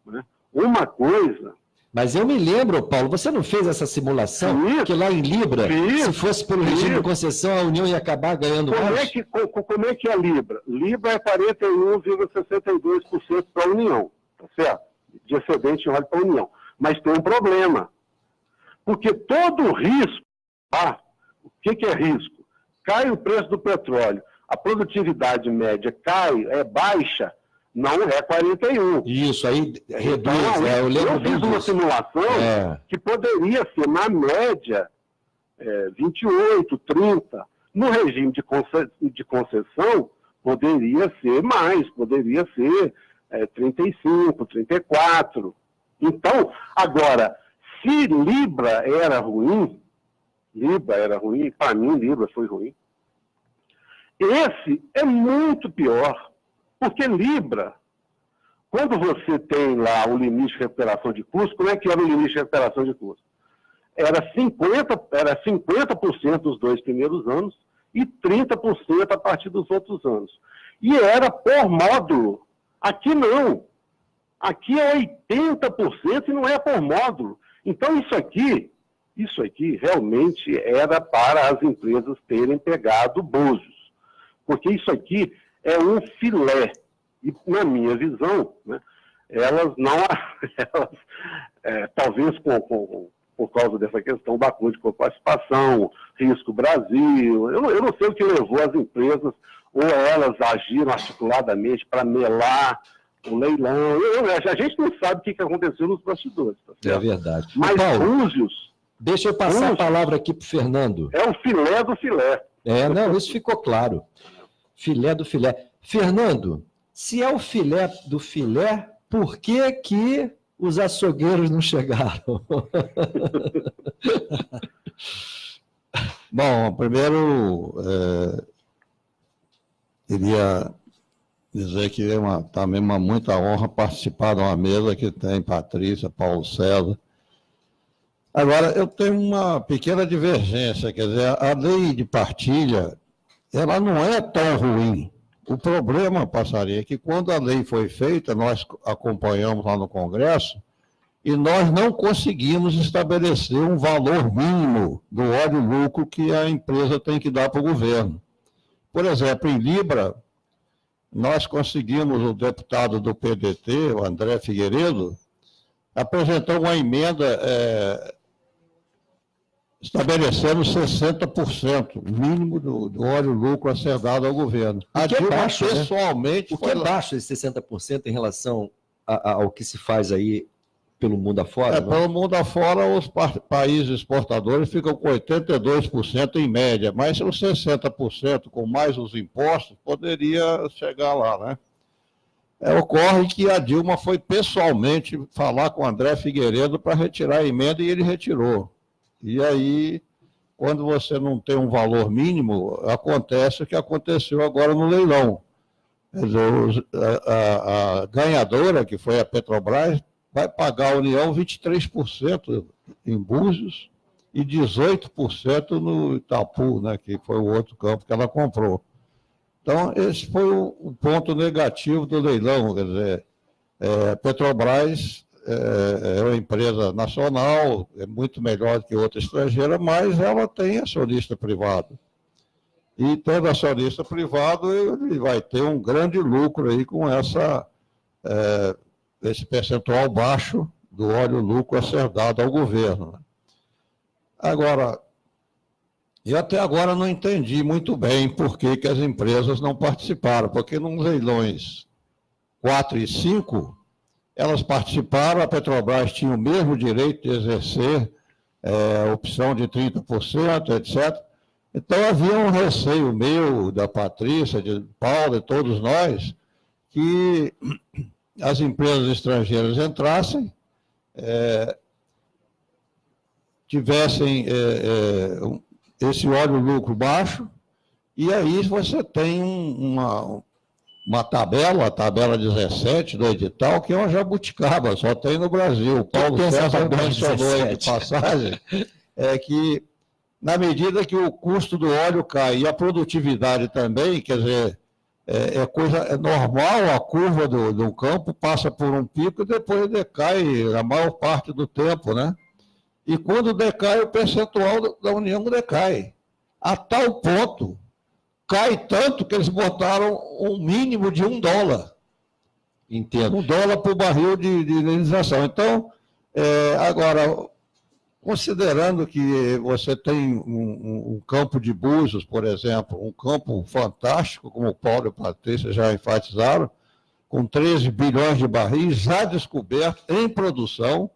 né? Uma coisa... Mas eu me lembro, Paulo, você não fez essa simulação? Isso, que lá em Libra, se fosse pelo regime de concessão, a União ia acabar ganhando mais? Como é que é Libra? Libra é 41,62% para a União, tá certo? De excedente em óleo para a União. Mas tem um problema. Porque todo risco, o que é risco? Cai o preço do petróleo, a produtividade média cai, é baixa, não é 41. Isso, aí reduz. Então, eu lembro fiz uma simulação que poderia ser, na média, 28, 30. No regime de concessão, poderia ser mais, poderia ser 35, 34. Então, agora, se Libra era ruim, para mim Libra foi ruim, esse é muito pior. Porque Libra, quando você tem lá o limite de recuperação de custo, como é que era o limite de recuperação de custo? Era 50% dos 2 primeiros anos e 30% a partir dos outros anos. E era por módulo. Aqui não. Aqui é 80% e não é por módulo. Então isso aqui realmente era para as empresas terem pegado Búzios. Porque isso aqui é um filé. E, na minha visão, né, elas não, talvez por causa dessa questão da Conde por participação, Risco Brasil, eu não sei o que levou as empresas, ou elas agiram articuladamente para melar o leilão. A gente não sabe o que aconteceu nos bastidores. Tá certo? É verdade. Mas Paulo, Búzios... Deixa eu passar a palavra aqui para o Fernando. É o filé do filé. Não, isso ficou claro. Filé do filé. Fernando, se é o filé do filé, por que os açougueiros não chegaram? Bom, primeiro, queria dizer que é também uma muita honra participar de uma mesa que tem Patrícia, Paulo César. Agora, eu tenho uma pequena divergência, quer dizer, a lei de partilha, ela não é tão ruim. O problema, Passarinho, é que quando a lei foi feita, nós acompanhamos lá no Congresso, e nós não conseguimos estabelecer um valor mínimo do óleo-lucro que a empresa tem que dar para o governo. Por exemplo, em Libra, nós conseguimos, o deputado do PDT, o André Figueiredo, apresentou uma emenda estabelecendo 60%, o mínimo do óleo-lucro a ser dado ao governo. A Dilma, baixo, pessoalmente... O que é baixo esse 60% em relação ao que se faz aí pelo mundo afora? Pelo mundo afora, os países exportadores ficam com 82% em média, mas os 60%, com mais os impostos, poderia chegar lá, né? Ocorre que a Dilma foi pessoalmente falar com o André Figueiredo para retirar a emenda e ele retirou. E aí, quando você não tem um valor mínimo, acontece o que aconteceu agora no leilão. Quer dizer, a ganhadora, que foi a Petrobras, vai pagar a União 23% em Búzios e 18% no Itapu, né, que foi o outro campo que ela comprou. Então, esse foi o ponto negativo do leilão. Quer dizer, a Petrobras é uma empresa nacional, é muito melhor que outra estrangeira, mas ela tem acionista privado. E tendo acionista privado, ele vai ter um grande lucro aí com esse percentual baixo do óleo-lucro a ser dado ao governo. Agora, eu até agora não entendi muito bem por que as empresas não participaram, porque nos leilões 4 e 5, elas participaram, a Petrobras tinha o mesmo direito de exercer opção de 30%, etc. Então, havia um receio meu, da Patrícia, de Paulo, de todos nós, que as empresas estrangeiras entrassem, tivessem esse óleo-lucro baixo, e aí você tem uma tabela, a tabela 17 do edital, que é uma jabuticaba, só tem no Brasil. O Paulo César mencionou aí de passagem, que na medida que o custo do óleo cai e a produtividade também, quer dizer, é normal, a curva do campo passa por um pico e depois decai a maior parte do tempo, né? E quando decai, o percentual da União decai. A tal ponto, cai tanto que eles botaram um mínimo de $1. Entendo. $1 por barril de indenização. Então, agora, considerando que você tem um campo de Búzios, por exemplo, um campo fantástico, como o Paulo e a Patrícia já enfatizaram, com 13 bilhões de barris já descobertos em produção,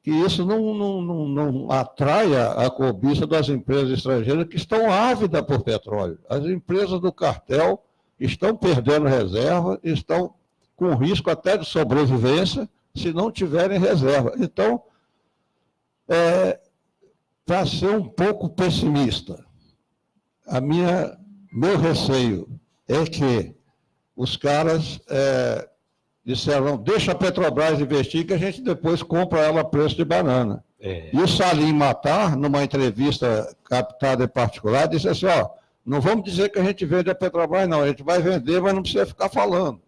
que isso não atraia a cobiça das empresas estrangeiras que estão ávidas por petróleo. As empresas do cartel estão perdendo reserva, estão com risco até de sobrevivência se não tiverem reserva. Então, para ser um pouco pessimista, meu receio é que os caras disseram, deixa a Petrobras investir que a gente depois compra ela a preço de banana. E o Salim Matar, numa entrevista captada em particular, disse assim, não vamos dizer que a gente vende a Petrobras, não, a gente vai vender, mas não precisa ficar falando.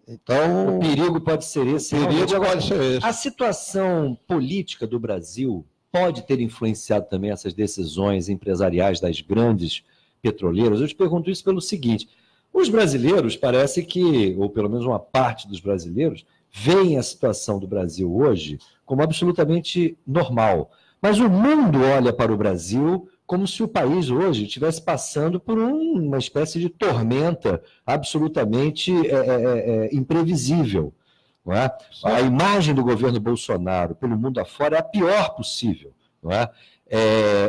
Então, o perigo pode ser esse. Pode ser esse. A situação política do Brasil pode ter influenciado também essas decisões empresariais das grandes petroleiras? Eu te pergunto isso pelo seguinte, Os brasileiros, parece que, ou pelo menos uma parte dos brasileiros, veem a situação do Brasil hoje como absolutamente normal. Mas o mundo olha para o Brasil como se o país hoje estivesse passando por uma espécie de tormenta absolutamente imprevisível. Não é? A imagem do governo Bolsonaro pelo mundo afora é a pior possível. Não é?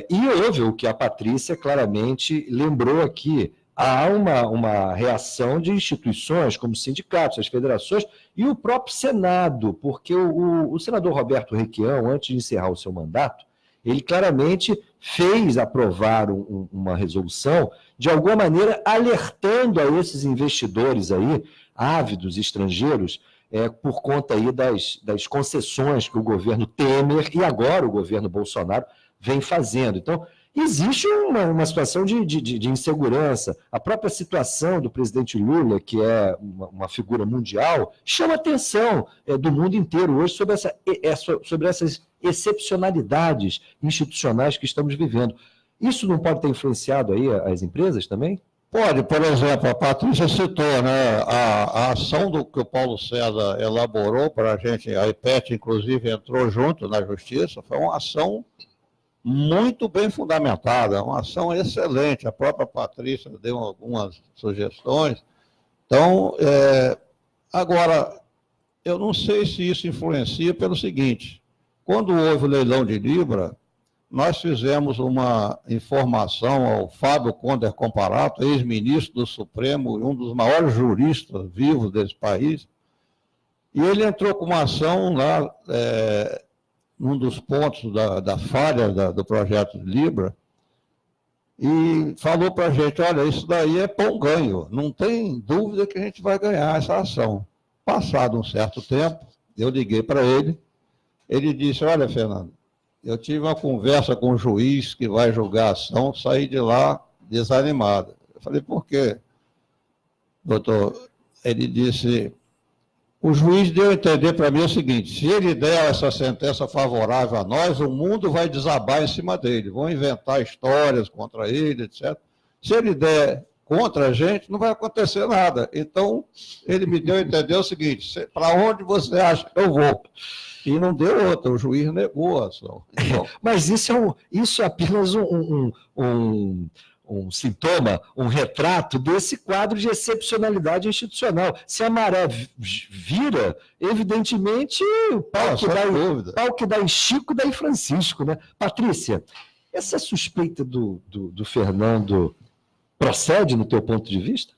E houve o que a Patrícia claramente lembrou aqui. Há uma reação de instituições como sindicatos, as federações e o próprio Senado, porque o senador Roberto Requião, antes de encerrar o seu mandato, ele claramente fez aprovar uma resolução, de alguma maneira alertando a esses investidores aí, ávidos estrangeiros, por conta aí das concessões que o governo Temer e agora o governo Bolsonaro vem fazendo. Então, existe uma situação de insegurança. A própria situação do presidente Lula, que é uma figura mundial, chama a atenção do mundo inteiro hoje sobre essas excepcionalidades institucionais que estamos vivendo. Isso não pode ter influenciado aí as empresas também? Pode, por exemplo, a Patrícia citou, né, a ação que o Paulo César elaborou para a gente, a IPET, inclusive, entrou junto na Justiça, foi uma ação muito bem fundamentada, uma ação excelente. A própria Patrícia deu algumas sugestões. Então, agora, eu não sei se isso influencia pelo seguinte, quando houve o leilão de Libra, nós fizemos uma informação ao Fábio Conder Comparato, ex-ministro do Supremo e um dos maiores juristas vivos desse país, e ele entrou com uma ação lá, num dos pontos da falha do projeto de Libra, e falou para a gente, olha, isso daí é pão ganho, não tem dúvida que a gente vai ganhar essa ação. Passado um certo tempo, eu liguei para ele, ele disse, olha, Fernando, eu tive uma conversa com o juiz que vai julgar a ação, saí de lá desanimado. Eu falei, por quê? Doutor, ele disse, o juiz deu a entender para mim o seguinte, se ele der essa sentença favorável a nós, o mundo vai desabar em cima dele, vão inventar histórias contra ele, etc. Se ele der contra a gente, não vai acontecer nada. Então, ele me deu a entender o seguinte, para onde você acha que eu vou? E não deu outra, o juiz negou a ação. Então, mas isso é apenas um sintoma, um retrato desse quadro de excepcionalidade institucional. Se a maré vira, evidentemente, o pau que dá em Chico, dá em Francisco, né? Patrícia, essa suspeita do Fernando procede no teu ponto de vista?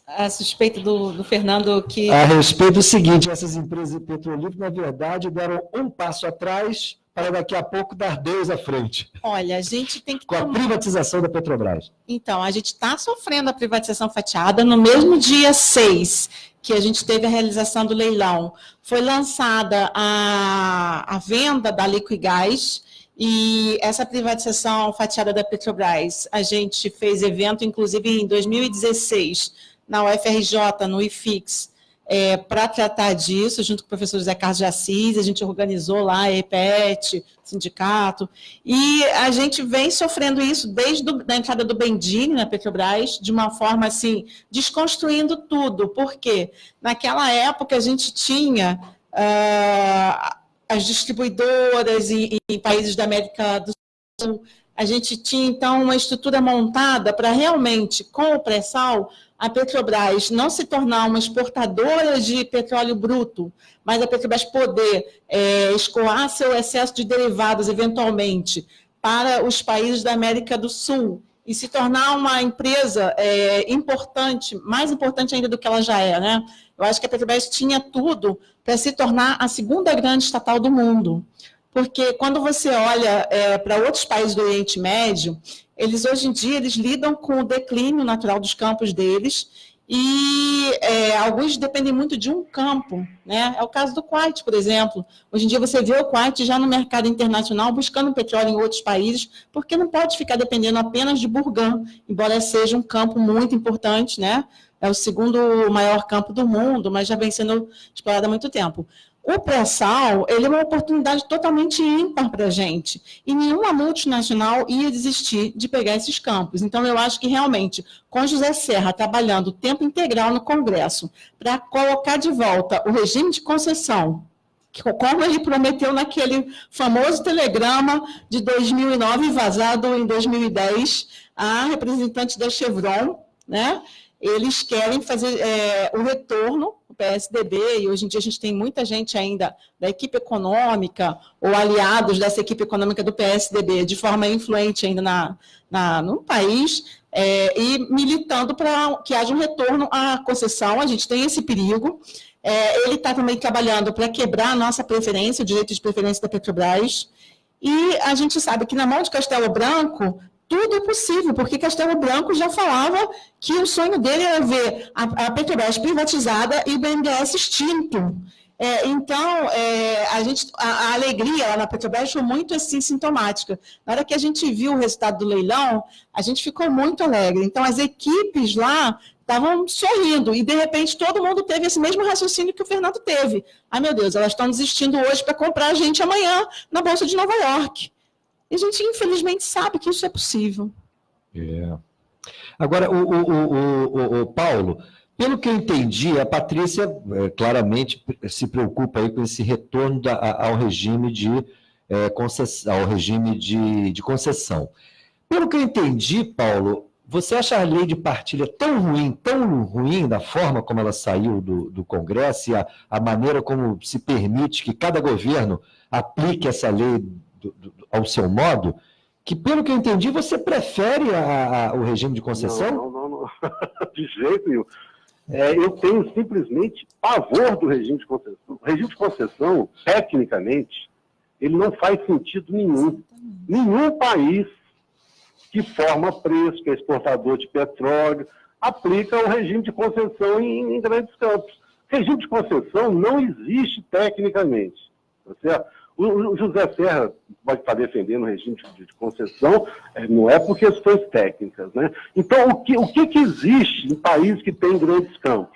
A suspeita do Fernando que... A respeito do seguinte, essas empresas petrolíferas, na verdade, deram um passo atrás para daqui a pouco dar 2 à frente. Olha, a gente tem que... Com a privatização da Petrobras. Então, a gente está sofrendo a privatização fatiada no mesmo dia 6, que a gente teve a realização do leilão. Foi lançada a venda da Liquigás, e essa privatização fatiada da Petrobras, a gente fez evento, inclusive em 2016, na UFRJ, no IFIX, para tratar disso, junto com o professor José Carlos de Assis, a gente organizou lá a EPET, sindicato, e a gente vem sofrendo isso desde a entrada do Bendini na Petrobras, de uma forma assim, desconstruindo tudo, porque naquela época a gente tinha... as distribuidoras em países da América do Sul, a gente tinha, então, uma estrutura montada para realmente, com o pré-sal, a Petrobras não se tornar uma exportadora de petróleo bruto, mas a Petrobras poder escoar seu excesso de derivados, eventualmente, para os países da América do Sul, e se tornar uma empresa importante, mais importante ainda do que ela já é, né? Eu acho que a Petrobras tinha tudo para se tornar a segunda grande estatal do mundo. Porque quando você olha para outros países do Oriente Médio, eles hoje em dia lidam com o declínio natural dos campos deles e alguns dependem muito de um campo, né? É o caso do Kuwait, por exemplo. Hoje em dia você vê o Kuwait já no mercado internacional buscando petróleo em outros países, porque não pode ficar dependendo apenas de Burgan, embora seja um campo muito importante, né? É o segundo maior campo do mundo, mas já vem sendo explorado há muito tempo. O pré-sal, ele é uma oportunidade totalmente ímpar para a gente, e nenhuma multinacional ia desistir de pegar esses campos. Então, eu acho que, realmente, com José Serra trabalhando tempo integral no Congresso para colocar de volta o regime de concessão, como ele prometeu naquele famoso telegrama de 2009, vazado em 2010, a representante da Chevron, né? Eles querem fazer o retorno, o PSDB, e hoje em dia a gente tem muita gente ainda da equipe econômica, ou aliados dessa equipe econômica do PSDB, de forma influente ainda no país, e militando para que haja um retorno à concessão. A gente tem esse perigo. Ele está também trabalhando para quebrar a nossa preferência, o direito de preferência da Petrobras, e a gente sabe que na mão de Castelo Branco tudo é possível, porque Castelo Branco já falava que o sonho dele era ver a Petrobras privatizada e o BNDES extinto. Então, a alegria lá na Petrobras foi muito assim, sintomática. Na hora que a gente viu o resultado do leilão, a gente ficou muito alegre. Então, as equipes lá estavam sorrindo, e de repente todo mundo teve esse mesmo raciocínio que o Fernando teve. Ai, meu Deus, elas estão desistindo hoje para comprar a gente amanhã na Bolsa de Nova York. E a gente, infelizmente, sabe que isso é possível. Agora, o Paulo, pelo que eu entendi, a Patrícia claramente se preocupa aí com esse retorno ao regime de concessão. Pelo que eu entendi, Paulo, você acha a lei de partilha tão ruim da forma como ela saiu do Congresso, e a maneira como se permite que cada governo aplique essa lei ao seu modo, que, pelo que eu entendi, você prefere o regime de concessão? Não. De jeito nenhum. Eu tenho simplesmente pavor do regime de concessão. O regime de concessão, tecnicamente, ele não faz sentido nenhum. Nenhum país que forma preço, que é exportador de petróleo, aplica o regime de concessão em grandes campos. Regime de concessão não existe tecnicamente. Tá certo? O José Serra pode estar defendendo o regime de concessão, não é por questões técnicas, né? Então, o que existe em países que têm grandes campos,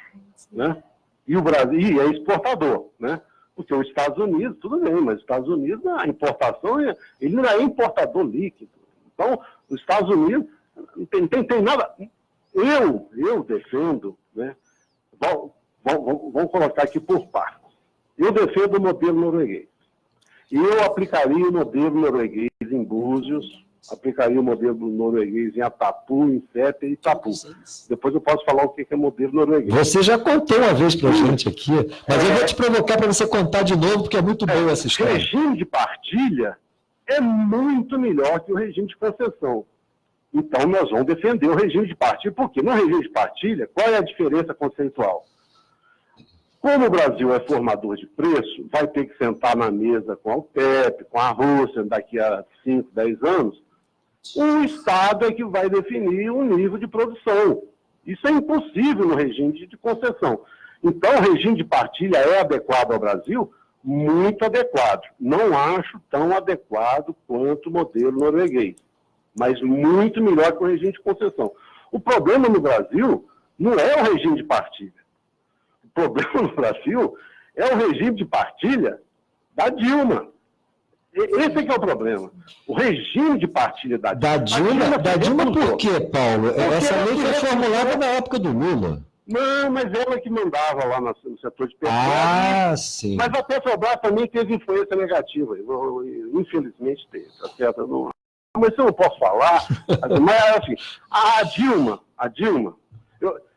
né? E o Brasil é exportador, né? Porque os Estados Unidos, tudo bem, mas os Estados Unidos, a importação, ele não é importador líquido. Então, os Estados Unidos, não tem nada... Eu defendo, né? Vamos colocar aqui por partes. Eu defendo o modelo norueguês. Eu aplicaria o modelo norueguês em Búzios, aplicaria o modelo norueguês em Atapu, em Sete e Itapu. Depois eu posso falar o que é modelo norueguês. Você já contou uma vez para a gente aqui, mas eu vou te provocar para você contar de novo, porque é muito boa essa história. O regime de partilha é muito melhor que o regime de concessão. Então, nós vamos defender o regime de partilha. Por quê? No regime de partilha, qual é a diferença conceitual? Como o Brasil é formador de preço, vai ter que sentar na mesa com a OPEP, com a Rússia, daqui a 5, 10 anos, o Estado é que vai definir o nível de produção. Isso é impossível no regime de concessão. Então, o regime de partilha é adequado ao Brasil? Muito adequado. Não acho tão adequado quanto o modelo norueguês, mas muito melhor que o regime de concessão. O problema no Brasil não é o regime de partilha. O problema no Brasil é o regime de partilha da Dilma. Esse é que é o problema. O regime de partilha da Dilma... Da Dilma por quê, Paulo? Essa lei foi formulada na época do Lula. Não, mas ela que mandava lá no setor de petróleo. Ah, sim. Mas a Petrobras também teve influência negativa. Infelizmente teve. Tá certo? Não... Mas isso eu não posso falar. Mas assim, a Dilma,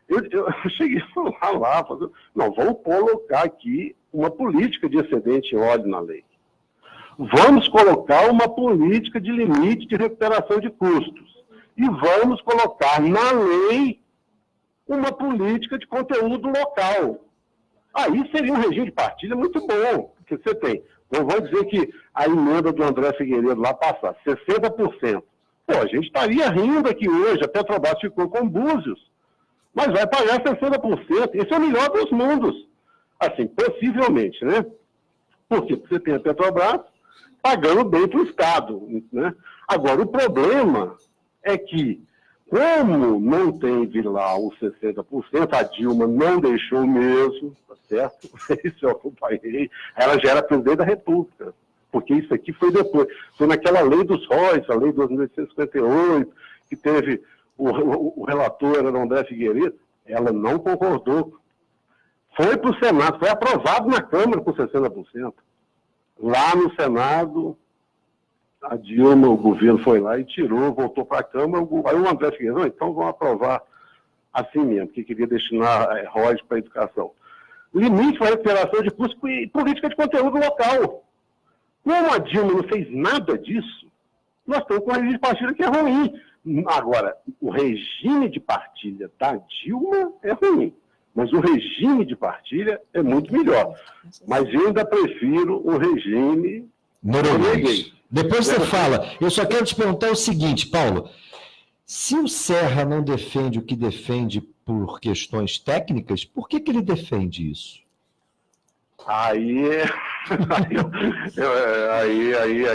eu cheguei a falar lá, não, vamos colocar aqui uma política de excedente em óleo na lei. Vamos colocar uma política de limite de recuperação de custos. E vamos colocar na lei uma política de conteúdo local. Aí seria um regime de partilha muito bom, porque você tem, não vou dizer que a emenda do André Figueiredo lá passar 60%. Pô, a gente estaria rindo aqui hoje, a Petrobras ficou com Búzios, mas vai pagar 60%. Esse é o melhor dos mundos. Assim, possivelmente, né? Por quê? Porque você tem a Petrobras pagando bem para o Estado, né? Agora, o problema é que Como não teve lá os 60%, a Dilma não deixou mesmo, tá certo? Isso eu acompanhei. Ela já era presidente da República, porque isso aqui foi depois. Foi naquela lei dos ROIs, a lei de 1858, que teve o relator era o André Figueiredo, ela não concordou. Foi para o Senado, foi aprovado na Câmara com 60%. Lá no Senado, a Dilma, o governo foi lá e tirou, voltou para a Câmara, aí o André Figueiredo, então vamos aprovar assim mesmo, porque queria destinar ROIs para a educação. Limite para a recuperação de custos e política de conteúdo local. Como a Dilma não fez nada disso, nós estamos com um regime de partilha que é ruim. Agora, o regime de partilha da Dilma é ruim, mas o regime de partilha é muito melhor. Mas eu ainda prefiro o regime norueguês. Depois você fala. Eu só quero te perguntar o seguinte, Paulo. Se o Serra não defende o que defende por questões técnicas, por que ele defende isso?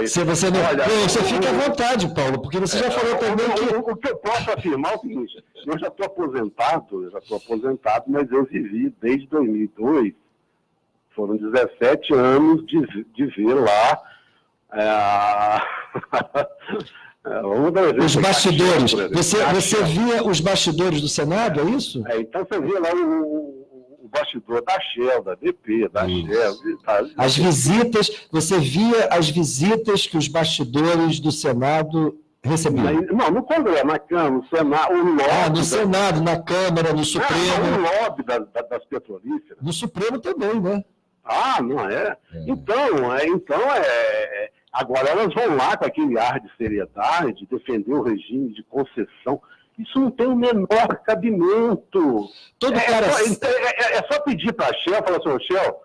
Se você não... Olha, você fica à vontade, Paulo, porque você já falou também que... O que eu posso afirmar é o seguinte, eu já estou aposentado, mas eu vivi desde 2002, foram 17 anos de ver lá os bastidores. Você via os bastidores do Senado, é isso? Então você via lá o bastidor da Shell, da BP, da Shell. As visitas, você via as visitas que os bastidores do Senado recebiam? Não, no Congresso, na Câmara, no Senado, o lobby... no Senado, na Câmara, no Supremo. O lobby das petrolíferas. No Supremo também, né? Não é? Então, agora elas vão lá com aquele ar de seriedade, defender o regime de concessão. Isso não tem o menor cabimento. É só pedir para a Shell, falar assim, Shell,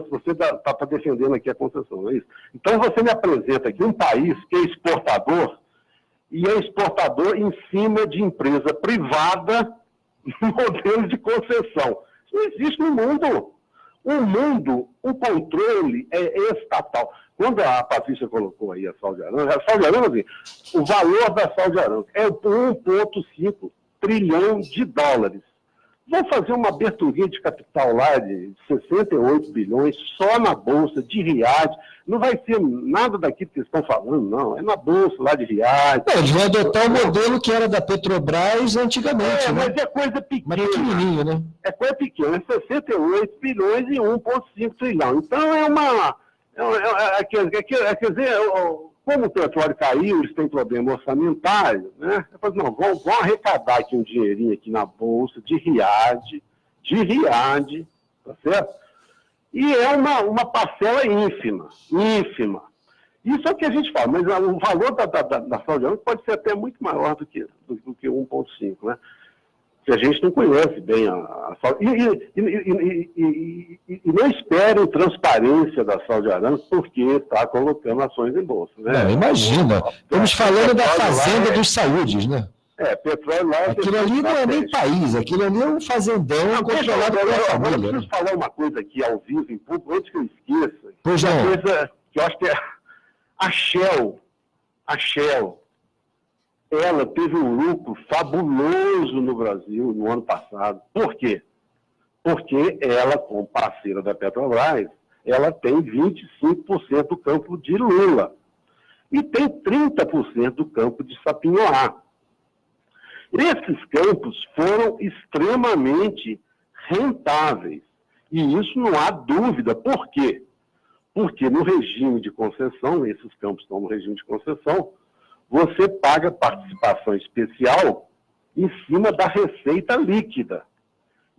você está defendendo aqui a concessão, não é isso? Então você me apresenta aqui um país que é exportador, e é exportador em cima de empresa privada no modelo de concessão. Isso não existe no mundo. O controle é estatal. Quando a Patrícia colocou aí a Sal de Aranca, assim, o valor da Sal de Aranca é 1,5 trilhão de dólares. Vão fazer uma aberturinha de capital lá de 68 bilhões, só na Bolsa de Riad. Não vai ser nada daquilo que eles estão falando, não. É na Bolsa lá de Riad. Eles vão adotar o modelo que era da Petrobras antigamente, né? Mas é coisa pequena. Mas pequenininho, né? É coisa pequena, é 68 bilhões e 1,5 trilhão. Então é uma... Quer dizer, como o petróleo caiu, eles têm problema orçamentário, né? Depois, não, vão arrecadar aqui um dinheirinho aqui na Bolsa de Riad, tá certo? E é uma parcela ínfima. Isso é o que a gente fala, mas o valor da Sal de Aranca pode ser até muito maior do que 1,5, né? Que a gente não conhece bem a Sal. E não esperem transparência da Sal de Aranca, porque está colocando ações em bolsa. Né? Não, imagina. Estamos falando da Fazenda dos Saúdes, né? Petróleo lá... Aquilo ali não é nem país, aquilo ali é um fazendão controlado pela família. Eu preciso falar uma coisa aqui ao vivo, em público, antes que eu esqueça. Pois não. Uma coisa que eu acho que é a Shell, ela teve um lucro fabuloso no Brasil no ano passado. Por quê? Porque ela, como parceira da Petrobras, ela tem 25% do campo de Lula e tem 30% do campo de Sapinhoá. Esses campos foram extremamente rentáveis. E isso não há dúvida. Por quê? Porque no regime de concessão, esses campos estão no regime de concessão, você paga participação especial em cima da receita líquida.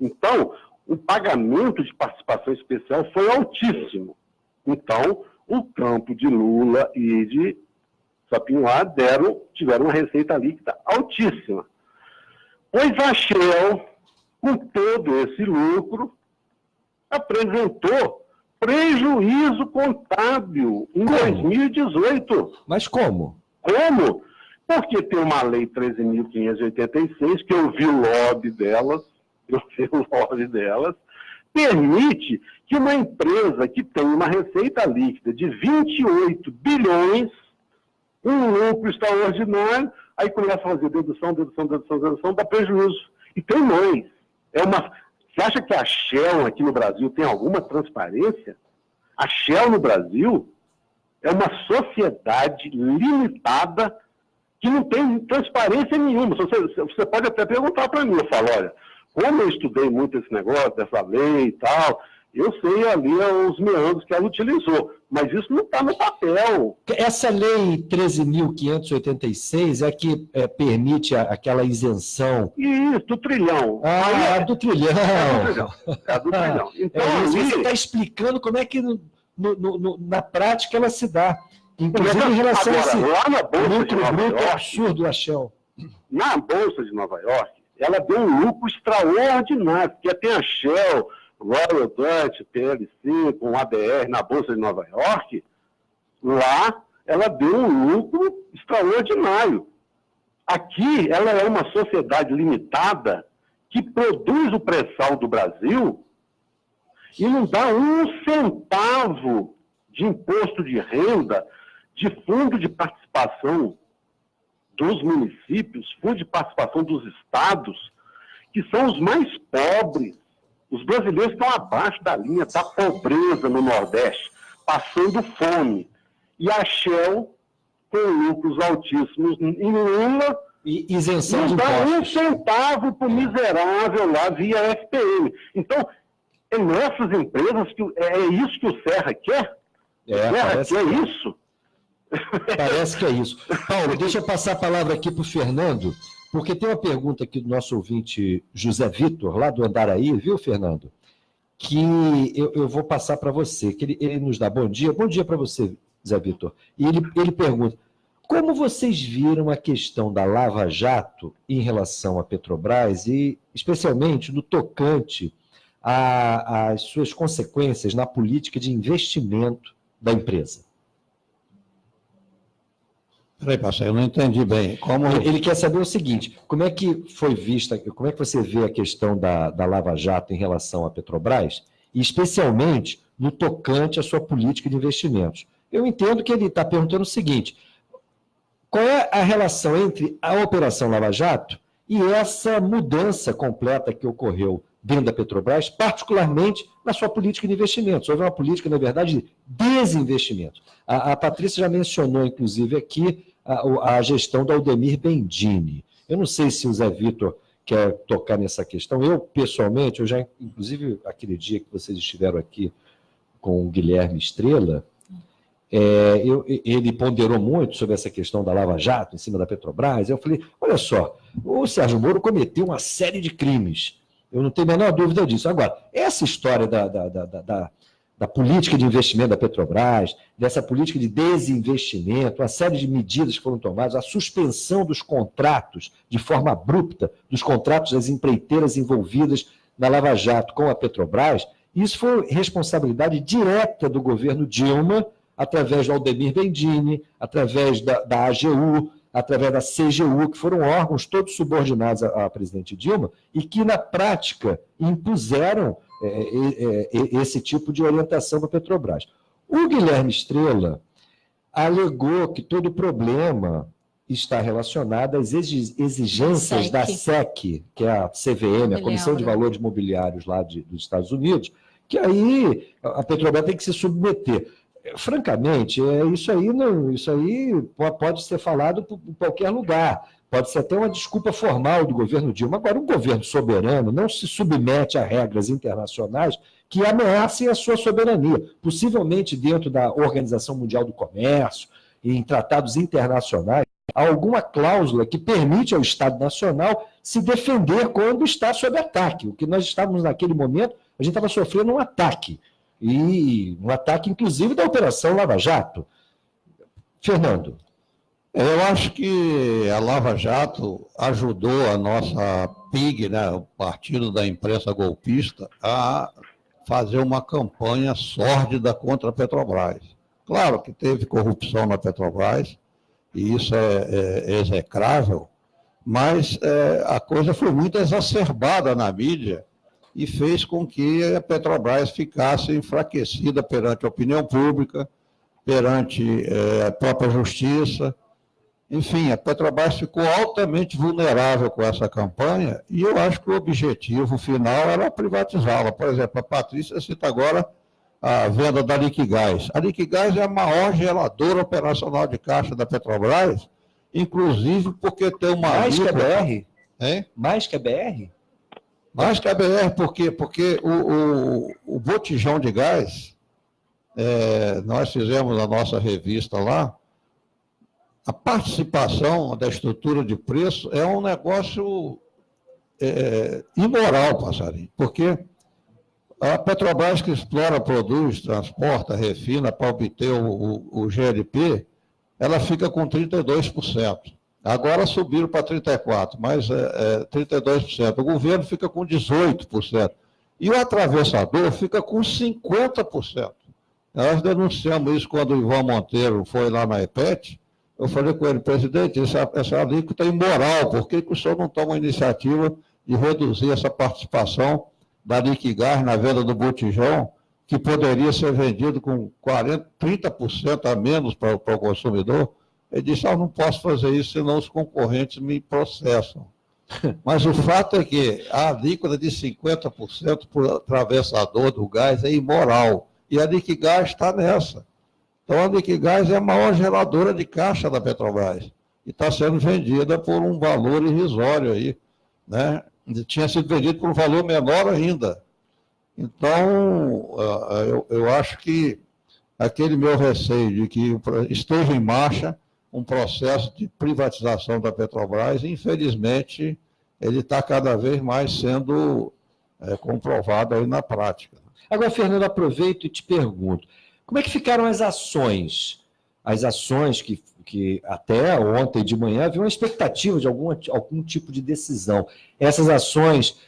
Então, o pagamento de participação especial foi altíssimo. Então, o campo de Lula e de Sapinhoá tiveram uma receita líquida altíssima. Pois a Shell, com todo esse lucro, apresentou prejuízo contábil em 2018. Mas como? Como? Porque tem uma lei 13.586, que eu vi o lobby delas, permite que uma empresa que tem uma receita líquida de 28 bilhões, um lucro extraordinário, Aí começa a fazer dedução, dá prejuízo. E tem mais. Você acha que a Shell aqui no Brasil tem alguma transparência? A Shell no Brasil é uma sociedade limitada que não tem transparência nenhuma. Você pode até perguntar para mim, eu falo, olha, como eu estudei muito esse negócio, dessa lei e tal, eu sei ali os meandros que ela utilizou, mas isso não está no papel. Essa lei 13.586 é que permite aquela isenção. Isso, do trilhão. Ah, do trilhão. É do trilhão. Então, você está explicando como é que na prática ela se dá. Inclusive em relação a esse lá na Bolsa lucro bruto absurdo da Shell. Na Bolsa de Nova York, ela deu um lucro extraordinário, porque tem a Shell, Royal Dutch, PLC, com ADR na Bolsa de Nova York, lá ela deu um lucro extraordinário. Aqui ela é uma sociedade limitada que produz o pré-sal do Brasil e não dá um centavo de imposto de renda, de fundo de participação dos municípios, fundo de participação dos estados, que são os mais pobres. Os brasileiros estão abaixo da linha da pobreza no Nordeste, passando fome. E a Shell, com lucros altíssimos em Lula, e isenção de dá impostos. um centavo para o miserável lá via FPM. Então, é nessas empresas que é isso que o Serra quer? Parece que é isso? Parece que é isso. Paulo, deixa eu passar a palavra aqui para o Fernando, porque tem uma pergunta aqui do nosso ouvinte José Vitor, lá do Andaraí, viu, Fernando? Que eu vou passar para você, que ele nos dá bom dia para você, Zé Vitor. E ele pergunta, como vocês viram a questão da Lava Jato em relação à Petrobras e, especialmente, no tocante às suas consequências na política de investimento da empresa? Peraí, parceiro, eu não entendi bem. Ele quer saber o seguinte, como é que foi vista, como é que você vê a questão da Lava Jato em relação à Petrobras, e especialmente no tocante à sua política de investimentos? Eu entendo que ele está perguntando o seguinte, qual é a relação entre a Operação Lava Jato e essa mudança completa que ocorreu dentro da Petrobras, particularmente na sua política de investimentos? Houve uma política, na verdade, de desinvestimento. A Patrícia já mencionou, inclusive, aqui a gestão do Aldemir Bendini. Eu não sei se o Zé Vitor quer tocar nessa questão. Eu, pessoalmente, inclusive, aquele dia que vocês estiveram aqui com o Guilherme Estrela, ele ponderou muito sobre essa questão da Lava Jato em cima da Petrobras. Eu falei, olha só, o Sérgio Moro cometeu uma série de crimes. Eu não tenho a menor dúvida disso. Agora, essa história da política de investimento da Petrobras, dessa política de desinvestimento, uma série de medidas que foram tomadas, a suspensão dos contratos de forma abrupta, dos contratos das empreiteiras envolvidas na Lava Jato com a Petrobras, isso foi responsabilidade direta do governo Dilma, através do Aldemir Bendini, através da AGU, através da CGU, que foram órgãos todos subordinados à presidente Dilma e que, na prática, impuseram esse tipo de orientação para a Petrobras. O Guilherme Estrela alegou que todo o problema está relacionado às exigências da SEC, que é a CVM, a Comissão de Valores Mobiliários lá dos Estados Unidos, que aí a Petrobras tem que se submeter. Francamente, isso aí pode ser falado em qualquer lugar, pode ser até uma desculpa formal do governo Dilma. Agora, um governo soberano não se submete a regras internacionais que ameacem a sua soberania, possivelmente dentro da Organização Mundial do Comércio e em tratados internacionais, há alguma cláusula que permite ao Estado Nacional se defender quando está sob ataque. O que nós estávamos naquele momento, a gente estava sofrendo um ataque. E um ataque, inclusive, da Operação Lava Jato. Fernando. Eu acho que a Lava Jato ajudou a nossa PIG, né, o Partido da Imprensa Golpista, a fazer uma campanha sórdida contra a Petrobras. Claro que teve corrupção na Petrobras, e isso é execrável, mas a coisa foi muito exacerbada na mídia, e fez com que a Petrobras ficasse enfraquecida perante a opinião pública, perante a própria justiça, Enfim, a Petrobras ficou altamente vulnerável com essa campanha e eu acho que o objetivo final era privatizá-la. Por exemplo, a Patrícia cita agora a venda da Liquigás. A Liquigás é a maior geradora operacional de caixa da Petrobras, inclusive porque tem uma... Mais que a BR? Hein? Mais que a BR? Mais que a BR, por quê? Porque o botijão de gás, nós fizemos a nossa revista lá, a participação da estrutura de preço é um negócio imoral, Passarinho, porque a Petrobras que explora, produz, transporta, refina para obter o GLP, ela fica com 32%. Agora subiram para 34%, mas 32%. O governo fica com 18%. E o atravessador fica com 50%. Nós denunciamos isso quando o Ivan Monteiro foi lá na EPET. Eu falei com ele, presidente, essa alíquota é imoral, por que o senhor não toma a iniciativa de reduzir essa participação da Liquigás na venda do botijão, que poderia ser vendido com 30% a menos para o consumidor? Ele disse, eu não posso fazer isso, senão os concorrentes me processam. Mas o fato é que a alíquota de 50% por atravessador do gás é imoral, e a Liquigás está nessa. Então, a Liquigás é a maior geradora de caixa da Petrobras e está sendo vendida por um valor irrisório aí, né? Tinha sido vendido por um valor menor ainda. Então, eu acho que aquele meu receio de que esteja em marcha um processo de privatização da Petrobras, infelizmente, ele está cada vez mais sendo comprovado aí na prática. Agora, Fernando, aproveito e te pergunto, como é que ficaram as ações? As ações que até ontem de manhã havia uma expectativa de algum tipo de decisão. Essas ações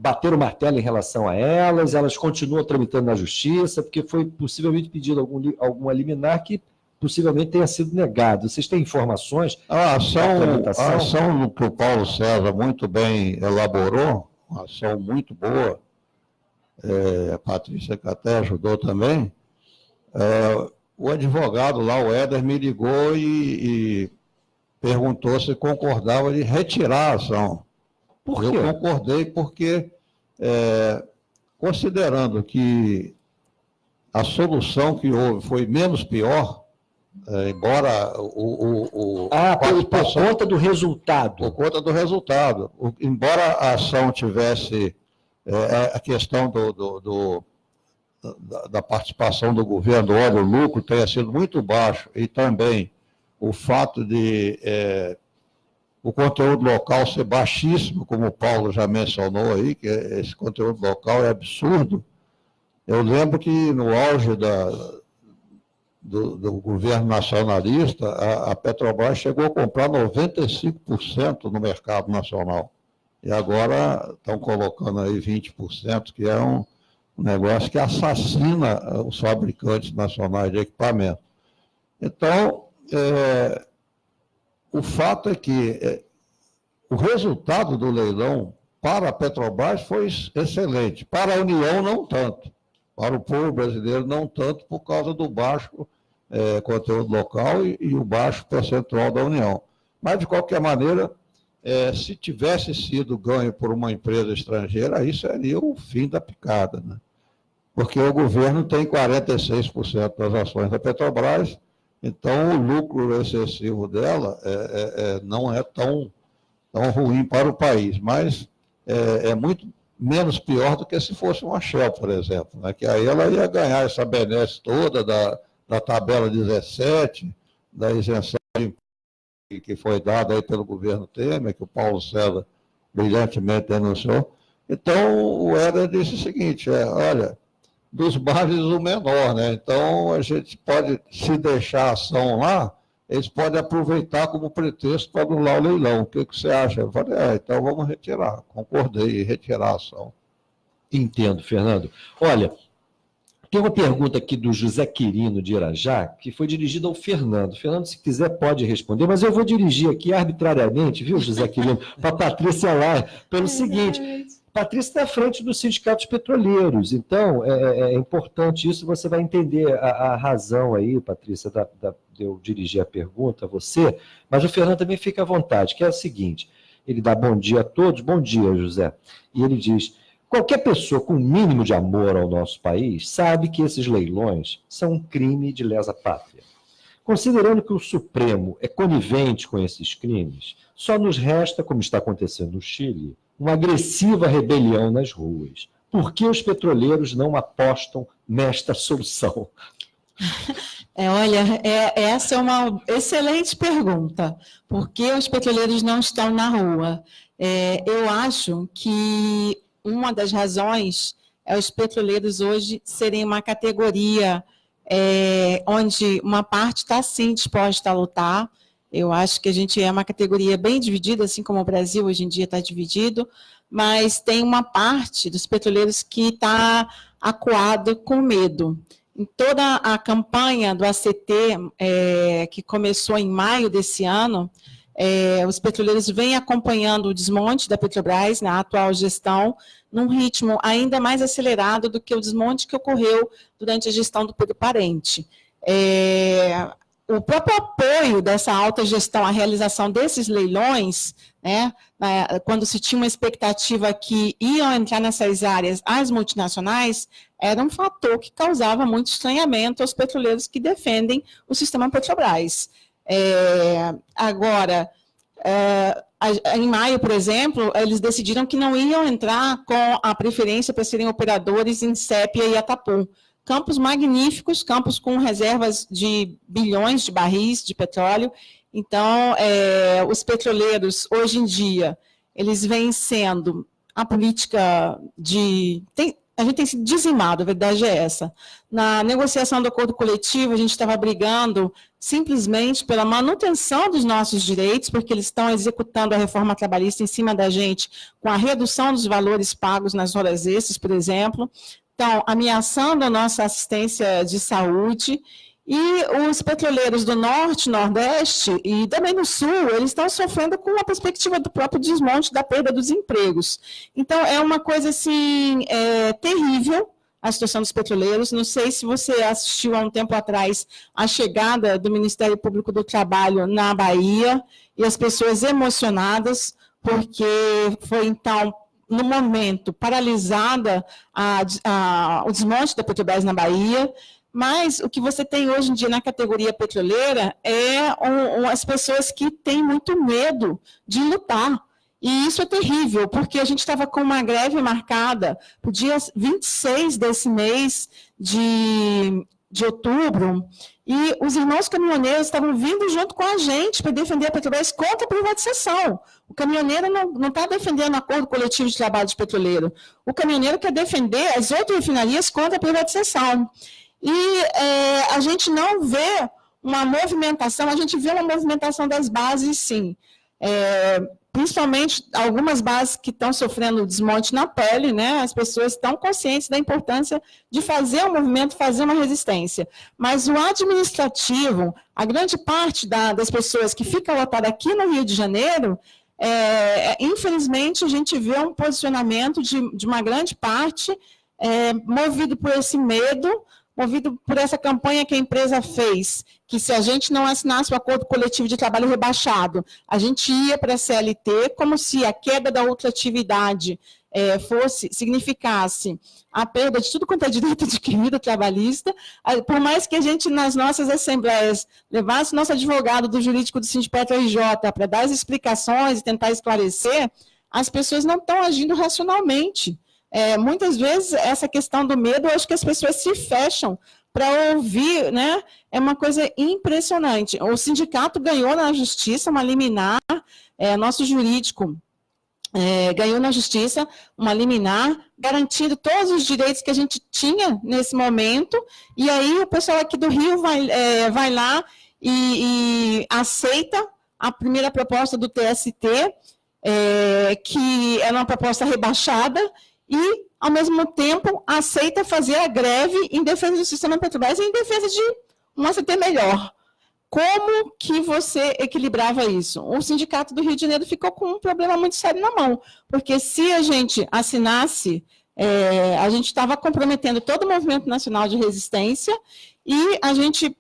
bateram o martelo em relação a elas continuam tramitando na justiça, porque foi possivelmente pedido alguma liminar que possivelmente tenha sido negado. Vocês têm informações? A ação que o Paulo César muito bem elaborou, uma ação muito boa, a Patrícia que até ajudou também, o advogado lá, o Éder, me ligou e perguntou se concordava de retirar a ação. Por quê? Eu concordei porque, considerando que a solução que houve foi menos pior, embora por conta do resultado. Por conta do resultado. Embora a ação tivesse a questão da participação do governo, o lucro tenha sido muito baixo, e também o fato de o conteúdo local ser baixíssimo, como o Paulo já mencionou aí, que esse conteúdo local é absurdo. Eu lembro que no auge do governo nacionalista, a Petrobras chegou a comprar 95% no mercado nacional. E agora estão colocando aí 20%, que é um negócio que assassina os fabricantes nacionais de equipamento. Então, o fato é que o resultado do leilão para a Petrobras foi excelente, para a União não tanto, para o povo brasileiro não tanto, por causa do baixo conteúdo local e o baixo percentual da União. Mas, de qualquer maneira, se tivesse sido ganho por uma empresa estrangeira, aí seria o fim da picada, né? Porque o governo tem 46% das ações da Petrobras, então o lucro excessivo dela não é tão ruim para o país, mas é muito menos pior do que se fosse uma Shell, por exemplo, né? Que aí ela ia ganhar essa benesse toda da tabela 17, da isenção que foi dada aí pelo governo Temer, que o Paulo César brilhantemente denunciou. Então, o Éder disse o seguinte, olha, dos males o menor, né? Então, a gente pode, se deixar a ação lá, eles podem aproveitar como pretexto para anular o leilão. O que você acha? Eu falei, então vamos retirar. Concordei em retirar a ação. Entendo, Fernando. Olha, tem uma pergunta aqui do José Quirino de Irajá, que foi dirigida ao Fernando. Fernando, se quiser, pode responder, mas eu vou dirigir aqui arbitrariamente, viu, José Quirino, para a Patrícia lá, pelo seguinte. Patrícia está à frente dos sindicatos petroleiros, então é importante isso, você vai entender a razão aí, Patrícia, de eu dirigir a pergunta a você, mas o Fernando também fica à vontade, que é o seguinte, ele dá bom dia a todos, bom dia, José, e ele diz, qualquer pessoa com um mínimo de amor ao nosso país sabe que esses leilões são um crime de lesa pátria. Considerando que o Supremo é conivente com esses crimes, só nos resta, como está acontecendo no Chile, uma agressiva rebelião nas ruas. Por que os petroleiros não apostam nesta solução? Essa é uma excelente pergunta. Por que os petroleiros não estão na rua? Eu acho que uma das razões é os petroleiros hoje serem uma categoria onde uma parte está, sim, disposta a lutar. Eu acho que a gente é uma categoria bem dividida, assim como o Brasil hoje em dia está dividido, mas tem uma parte dos petroleiros que está acuado com medo. Em toda a campanha do ACT, que começou em maio desse ano, os petroleiros vêm acompanhando o desmonte da Petrobras na atual gestão, num ritmo ainda mais acelerado do que o desmonte que ocorreu durante a gestão do Pedro Parente. O próprio apoio dessa alta gestão à realização desses leilões, né, quando se tinha uma expectativa que iam entrar nessas áreas as multinacionais, era um fator que causava muito estranhamento aos petroleiros que defendem o sistema Petrobras. Agora, em maio, por exemplo, eles decidiram que não iam entrar com a preferência para serem operadores em Sépia e Atapum. Campos magníficos, campos com reservas de bilhões de barris de petróleo. Então, os petroleiros, hoje em dia, eles vêm sendo a política de... a gente tem sido dizimado, a verdade é essa. Na negociação do acordo coletivo, a gente estava brigando simplesmente pela manutenção dos nossos direitos, porque eles estão executando a reforma trabalhista em cima da gente, com a redução dos valores pagos nas horas extras, por exemplo. Então, ameaçando a nossa assistência de saúde, e os petroleiros do Norte, Nordeste e também no Sul, eles estão sofrendo com a perspectiva do próprio desmonte da perda dos empregos. Então, é uma coisa, assim, terrível a situação dos petroleiros. Não sei se você assistiu há um tempo atrás a chegada do Ministério Público do Trabalho na Bahia, e as pessoas emocionadas, porque foi, então, no momento, paralisada o desmonte da Petrobras na Bahia, mas o que você tem hoje em dia na categoria petroleira as pessoas que têm muito medo de lutar. E isso é terrível, porque a gente estava com uma greve marcada para o dia 26 desse mês de outubro, e os irmãos caminhoneiros estavam vindo junto com a gente para defender a Petrobras contra a privatização. O caminhoneiro não está defendendo o acordo coletivo de trabalho de petroleiro. O caminhoneiro quer defender as outras refinarias contra a privatização. E a gente não vê uma movimentação, a gente vê uma movimentação das bases, sim. Principalmente algumas bases que estão sofrendo desmonte na pele, né? As pessoas estão conscientes da importância de fazer um movimento, fazer uma resistência. Mas o administrativo, a grande parte das pessoas que ficam lotadas aqui no Rio de Janeiro, infelizmente, a gente vê um posicionamento de uma grande parte movido por esse medo, movido por essa campanha que a empresa fez, que se a gente não assinasse o acordo coletivo de trabalho rebaixado, a gente ia para a CLT, como se a queda da ultratividade significasse a perda de tudo quanto é direito adquirido trabalhista. Por mais que a gente, nas nossas assembleias, levasse nosso advogado do jurídico do Sindipetro RJ para dar as explicações e tentar esclarecer, as pessoas não estão agindo racionalmente. Muitas vezes, essa questão do medo, eu acho que as pessoas se fecham para ouvir, né? É uma coisa impressionante. O sindicato ganhou na justiça uma liminar, nosso jurídico ganhou na justiça uma liminar, garantindo todos os direitos que a gente tinha nesse momento, e aí o pessoal aqui do Rio vai lá e aceita a primeira proposta do TST, que era uma proposta rebaixada, e, ao mesmo tempo, aceita fazer a greve em defesa do sistema Petrobras e em defesa de um ACT melhor. como que você equilibrava isso? O Sindicato do Rio de Janeiro ficou com um problema muito sério na mão, porque se a gente assinasse, a gente estava comprometendo todo o movimento nacional de resistência e a gente,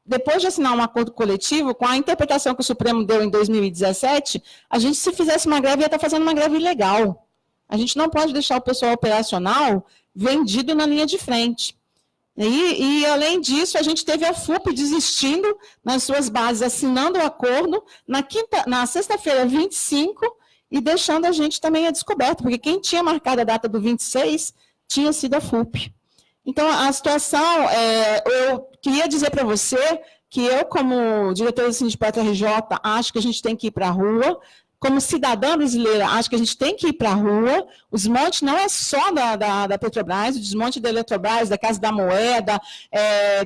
depois de assinar um acordo coletivo, com a interpretação que o Supremo deu em 2017, a gente, se fizesse uma greve, ia estar fazendo uma greve ilegal. A gente não pode deixar o pessoal operacional vendido na linha de frente. E, além disso, a gente teve a FUP desistindo nas suas bases, assinando o acordo na sexta-feira, 25, e deixando a gente também a descoberto, porque quem tinha marcado a data do 26 tinha sido a FUP. Então, a situação, eu queria dizer para você que eu, como diretora do Sindicato RJ, acho que a gente tem que ir para a rua. Como cidadã brasileira, acho que a gente tem que ir para a rua. O desmonte não é só da Petrobras, o desmonte da Eletrobras, da Casa da Moeda,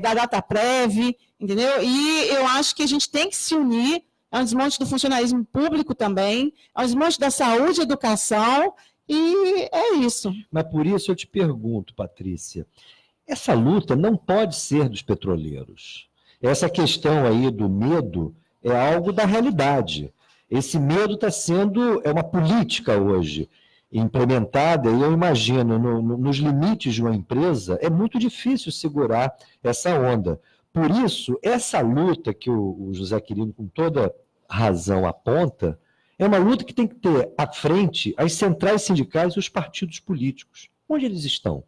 da Dataprev, entendeu? E eu acho que a gente tem que se unir. É um desmonte do funcionalismo público também, é um desmonte da saúde e educação, e é isso. Mas por isso eu te pergunto, Patrícia, essa luta não pode ser dos petroleiros. Essa questão aí do medo é algo da realidade. Esse medo está sendo, uma política hoje implementada, e eu imagino, nos limites de uma empresa, é muito difícil segurar essa onda. Por isso, essa luta que o José Quirino, com toda razão, aponta, é uma luta que tem que ter à frente as centrais sindicais e os partidos políticos. Onde eles estão?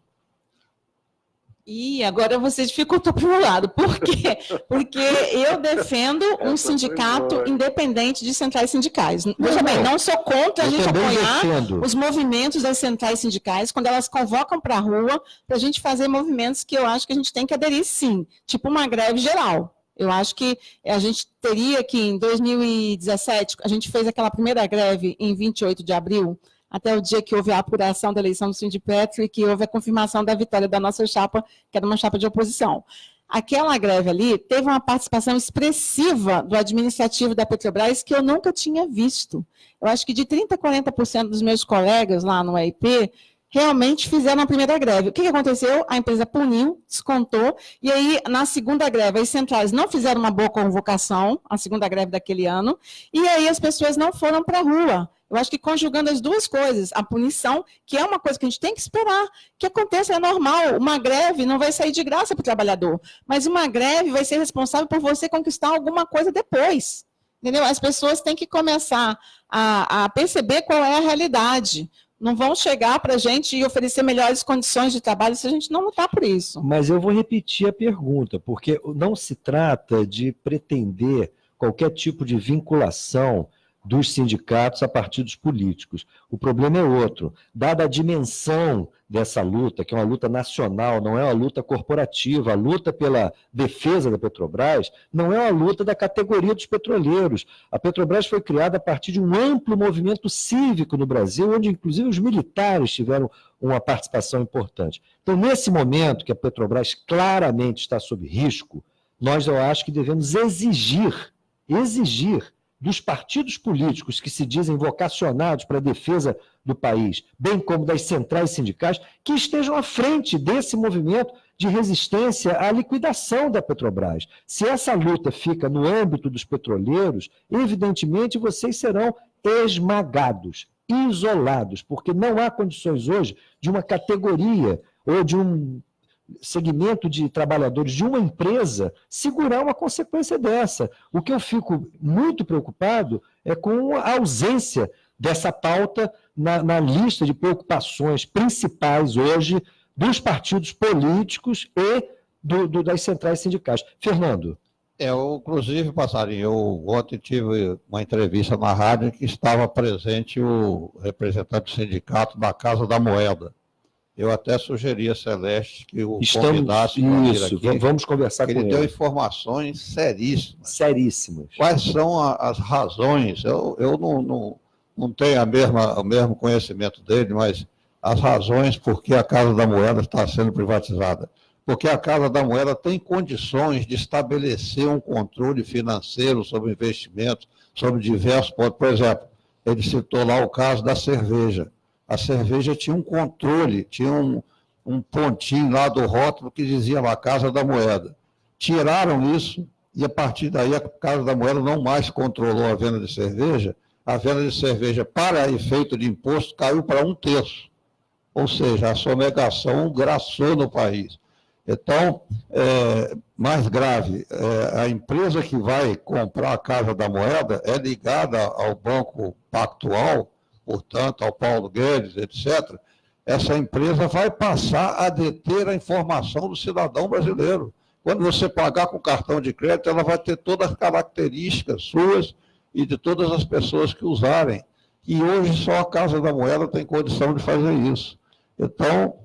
E agora você dificultou para o meu lado. Por quê? Porque eu defendo um sindicato independente de centrais sindicais. Veja bem, não sou contra a gente apoiar os movimentos das centrais sindicais quando elas convocam para a rua para a gente fazer movimentos que eu acho que a gente tem que aderir sim, tipo uma greve geral. Eu acho que a gente teria que, em 2017, a gente fez aquela primeira greve em 28 de abril, até o dia que houve a apuração da eleição do Sindipetro e que houve a confirmação da vitória da nossa chapa, que era uma chapa de oposição. Aquela greve ali teve uma participação expressiva do administrativo da Petrobras que eu nunca tinha visto. Eu acho que de 30% a 40% dos meus colegas lá no EIP realmente fizeram a primeira greve. O que aconteceu? A empresa puniu, descontou, e aí, na segunda greve, as centrais não fizeram uma boa convocação, a segunda greve daquele ano, e aí as pessoas não foram para a rua. Eu acho que conjugando as duas coisas, a punição, que é uma coisa que a gente tem que esperar, que aconteça, é normal. Uma greve não vai sair de graça para o trabalhador, mas uma greve vai ser responsável por você conquistar alguma coisa depois. Entendeu? As pessoas têm que começar a perceber qual é a realidade. Não vão chegar para a gente e oferecer melhores condições de trabalho se a gente não lutar por isso. Mas eu vou repetir a pergunta, porque não se trata de pretender qualquer tipo de vinculação dos sindicatos a partidos políticos. O problema é outro. Dada a dimensão dessa luta, que é uma luta nacional, não é uma luta corporativa, a luta pela defesa da Petrobras não é uma luta da categoria dos petroleiros. A Petrobras foi criada a partir de um amplo movimento cívico no Brasil, onde inclusive os militares tiveram uma participação importante. Então, nesse momento que a Petrobras claramente está sob risco, nós, eu acho que devemos exigir dos partidos políticos que se dizem vocacionados para a defesa do país, bem como das centrais sindicais, que estejam à frente desse movimento de resistência à liquidação da Petrobras. Se essa luta fica no âmbito dos petroleiros, evidentemente vocês serão esmagados, isolados, porque não há condições hoje de uma categoria ou de um segmento de trabalhadores de uma empresa segurar uma consequência dessa. O que eu fico muito preocupado é com a ausência dessa pauta na lista de preocupações principais hoje dos partidos políticos e das centrais sindicais. Fernando. Inclusive, Passarinho, eu ontem tive uma entrevista na rádio que estava presente o representante do sindicato da Casa da Moeda. Eu até sugeri a Celeste que o convidasse para vir aqui. Vamos conversar com ele. Ele deu informações seríssimas. Seríssimas. Quais são as razões? Eu não tenho o mesmo conhecimento dele, mas as razões por que a Casa da Moeda está sendo privatizada. Porque a Casa da Moeda tem condições de estabelecer um controle financeiro sobre investimentos, sobre diversos pontos. Por exemplo, ele citou lá o caso da cerveja. A cerveja tinha um controle, tinha um pontinho lá do rótulo que dizia lá, Casa da Moeda. Tiraram isso e a partir daí a Casa da Moeda não mais controlou a venda de cerveja. A venda de cerveja, para efeito de imposto, caiu para 1/3. Ou seja, a sonegação graçou no país. Então, mais grave, a empresa que vai comprar a Casa da Moeda é ligada ao Banco Pactual, portanto, ao Paulo Guedes, etc. Essa empresa vai passar a deter a informação do cidadão brasileiro. Quando você pagar com cartão de crédito, ela vai ter todas as características suas e de todas as pessoas que usarem. E hoje só a Casa da Moeda tem condição de fazer isso. Então,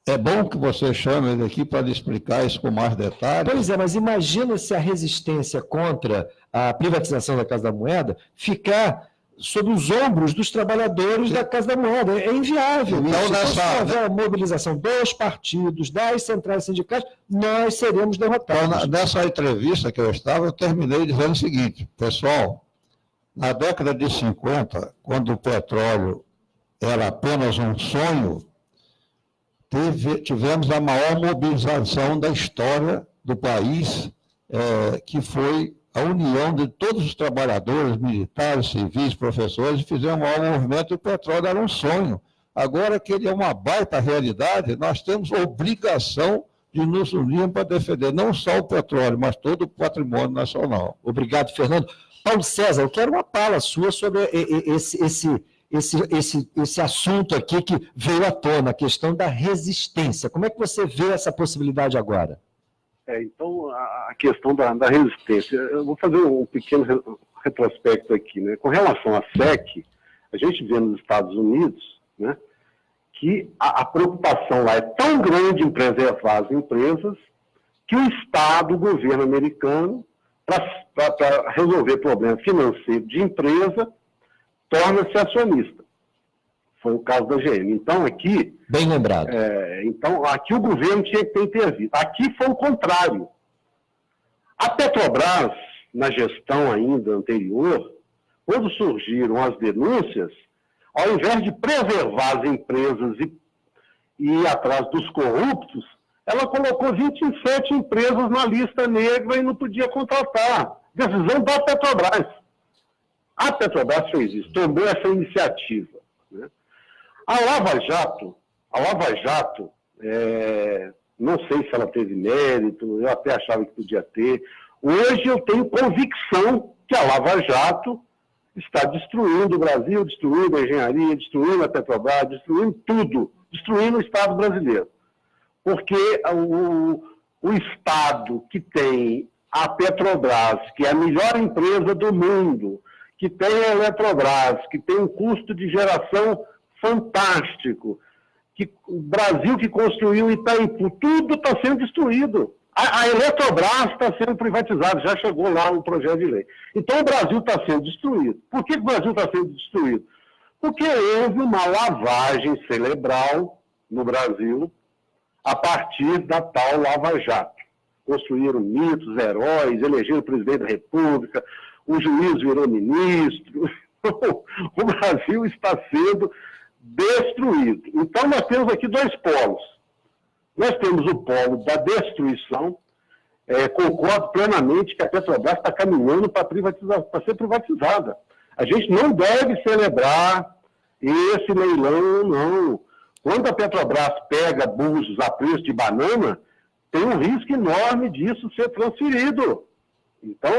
é bom que você chame ele aqui para lhe explicar isso com mais detalhes. Pois é, mas imagina se a resistência contra a privatização da Casa da Moeda ficar sob os ombros dos trabalhadores da Casa da Moeda. É inviável. Então, se houver a mobilização dos partidos, das centrais sindicais, nós seremos derrotados. Então, nessa entrevista que eu estava, eu terminei dizendo o seguinte: pessoal, na década de 50, quando o petróleo era apenas um sonho, tivemos a maior mobilização da história do país, que foi a união de todos os trabalhadores, militares, civis, professores, e fizemos o maior movimento, e o petróleo era um sonho. Agora que ele é uma baita realidade, nós temos obrigação de nos unir para defender não só o petróleo, mas todo o patrimônio nacional. Obrigado, Fernando. Paulo César, eu quero uma fala sua sobre esse assunto aqui que veio à tona, a questão da resistência. Como é que você vê essa possibilidade agora? Então, a questão da resistência. Eu vou fazer um pequeno retrospecto aqui, né? Com relação à SEC, a gente vê nos Estados Unidos, né, que a preocupação lá é tão grande em preservar as empresas que o Estado, o governo americano, para resolver problema financeiro de empresa, torna-se acionista. Foi o caso da GM. Então, aqui... Bem lembrado. Então, aqui o governo tinha que ter intervido. Aqui foi o contrário. A Petrobras, na gestão ainda anterior, quando surgiram as denúncias, ao invés de preservar as empresas e ir atrás dos corruptos, ela colocou 27 empresas na lista negra e não podia contratar. Decisão da Petrobras. A Petrobras fez isso, tomou essa iniciativa. Né? A Lava Jato, não sei se ela teve mérito, eu até achava que podia ter. Hoje eu tenho convicção que a Lava Jato está destruindo o Brasil, destruindo a engenharia, destruindo a Petrobras, destruindo tudo, destruindo o Estado brasileiro. Porque o Estado que tem a Petrobras, que é a melhor empresa do mundo, que tem a Eletrobras, que tem um custo de geração fantástico, que o Brasil que construiu Itaipu, tudo está sendo destruído. A Eletrobras está sendo privatizada, já chegou lá um projeto de lei. Então o Brasil está sendo destruído. Por que o Brasil está sendo destruído? Porque houve uma lavagem cerebral no Brasil a partir da tal Lava Jato. Construíram mitos, heróis, elegeram o presidente da República, o juiz virou ministro. O Brasil está sendo destruído. Então, nós temos aqui dois polos. Nós temos o polo da destruição. Concordo plenamente que a Petrobras está caminhando para ser privatizada. A gente não deve celebrar esse leilão, não. Quando a Petrobras pega Búzios a preço de tem um risco enorme disso ser transferido. Então,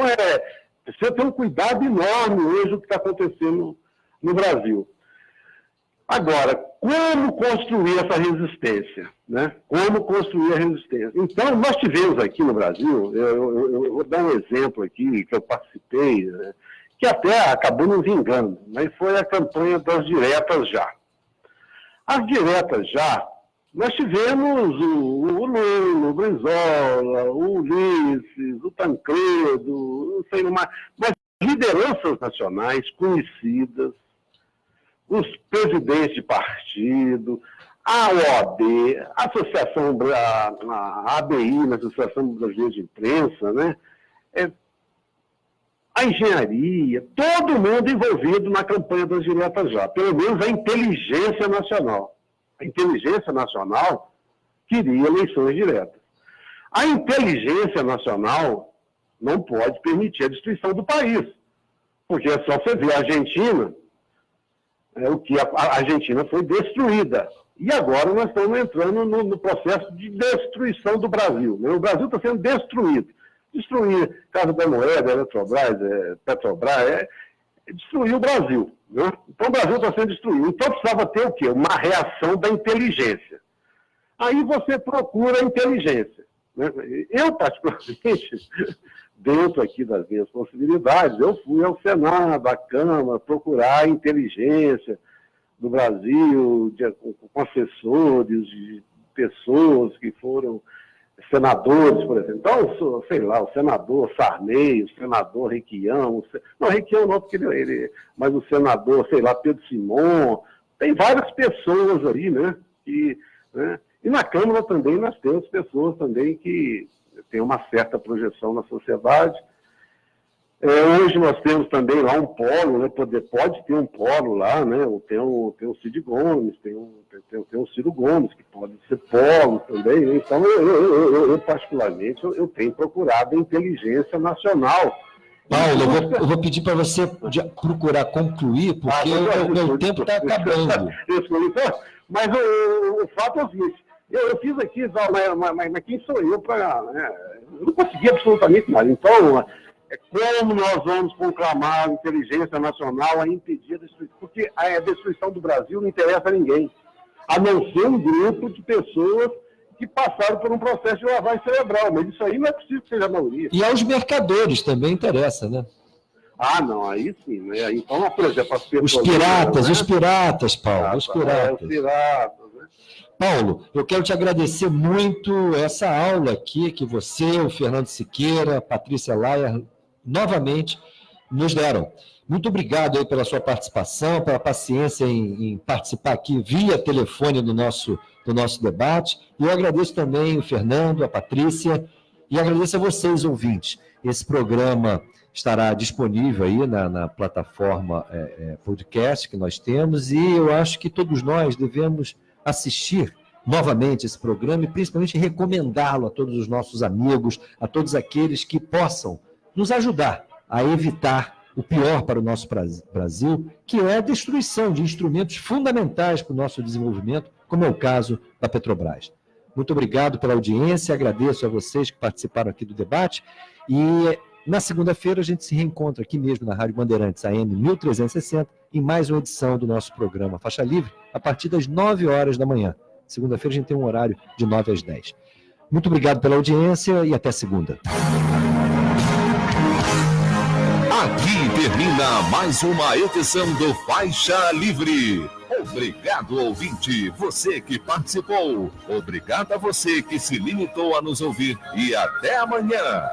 precisa ter um cuidado enorme hoje o que está acontecendo no Brasil. Agora, como construir essa resistência? Né? Como construir a resistência? Então, nós tivemos aqui no Brasil, eu vou dar um exemplo aqui, que eu participei, né, que até acabou nos vingando, mas foi a campanha das diretas já. As diretas já, nós tivemos o Lula, o Brizola, o Ulisses, o Tancredo, não sei mais, mas lideranças nacionais conhecidas, os presidentes de partido, a OAB, a Associação, a ABI, na Associação Brasileira de Imprensa, né? A engenharia, todo mundo envolvido na campanha das diretas já, pelo menos a inteligência nacional. A inteligência nacional queria eleições diretas. A inteligência nacional não pode permitir a destruição do país. Porque é só você ver a Argentina, o que a Argentina foi destruída. E agora nós estamos entrando no processo de destruição do Brasil. Né? O Brasil está sendo destruído. Destruir Casa da Moeda, Petrobras, destruir o Brasil. Né? Então o Brasil está sendo destruído. Então precisava ter o quê? Uma reação da inteligência. Aí você procura a inteligência. Né? Eu, particularmente, dentro aqui das minhas possibilidades, eu fui ao Senado, à Câmara, procurar a inteligência do Brasil, com assessores, de pessoas que foram senadores, por exemplo. Então, sei lá, o senador Sarney, o senador Requião, não, Requião não, porque mas o senador, sei lá, Pedro Simon, tem várias pessoas aí, né? Né? E na Câmara também nós temos pessoas também que têm uma certa projeção na sociedade. Hoje nós temos também lá um polo, né? Pode ter um polo lá, né? Tem o Cid Gomes, tem o Ciro Gomes, que pode ser polo também. Então, eu particularmente, eu tenho procurado a inteligência nacional. Paulo, eu vou pedir para você procurar concluir, porque o meu tempo está acabando. Mas o fato é o seguinte, eu fiz aqui, mas quem sou eu para... eu não consegui absolutamente nada. Então... como nós vamos conclamar a inteligência nacional a impedir a destruição? Porque a destruição do Brasil não interessa a ninguém, a não ser um grupo de pessoas que passaram por um processo de lavagem cerebral, mas isso aí não é possível que seja a maioria. E aos mercadores também interessa, né? Ah, não, aí sim, né? Então, por exemplo, as pessoas... Os piratas, Paulo, os piratas. Os piratas, né? Paulo, eu quero te agradecer muito essa aula aqui que você, o Fernando Siqueira, a Patrícia Laia, novamente nos deram. Muito obrigado aí pela sua participação, pela paciência em participar aqui via telefone do nosso debate. E eu agradeço também o Fernando, a Patrícia, e agradeço a vocês, ouvintes. Esse programa estará disponível aí na plataforma podcast que nós temos, e eu acho que todos nós devemos assistir novamente esse programa e principalmente recomendá-lo a todos os nossos amigos, a todos aqueles que possam nos ajudar a evitar o pior para o nosso Brasil, que é a destruição de instrumentos fundamentais para o nosso desenvolvimento, como é o caso da Petrobras. Muito obrigado pela audiência, agradeço a vocês que participaram aqui do debate, e na segunda-feira a gente se reencontra aqui mesmo na Rádio Bandeirantes AM 1360, em mais uma edição do nosso programa Faixa Livre, a partir das 9 horas da manhã. Segunda-feira a gente tem um horário de 9 às 10. Muito obrigado pela audiência e até segunda. Aqui termina mais uma edição do Faixa Livre. Obrigado, ouvinte, você que participou. Obrigado a você que se limitou a nos ouvir. E até amanhã.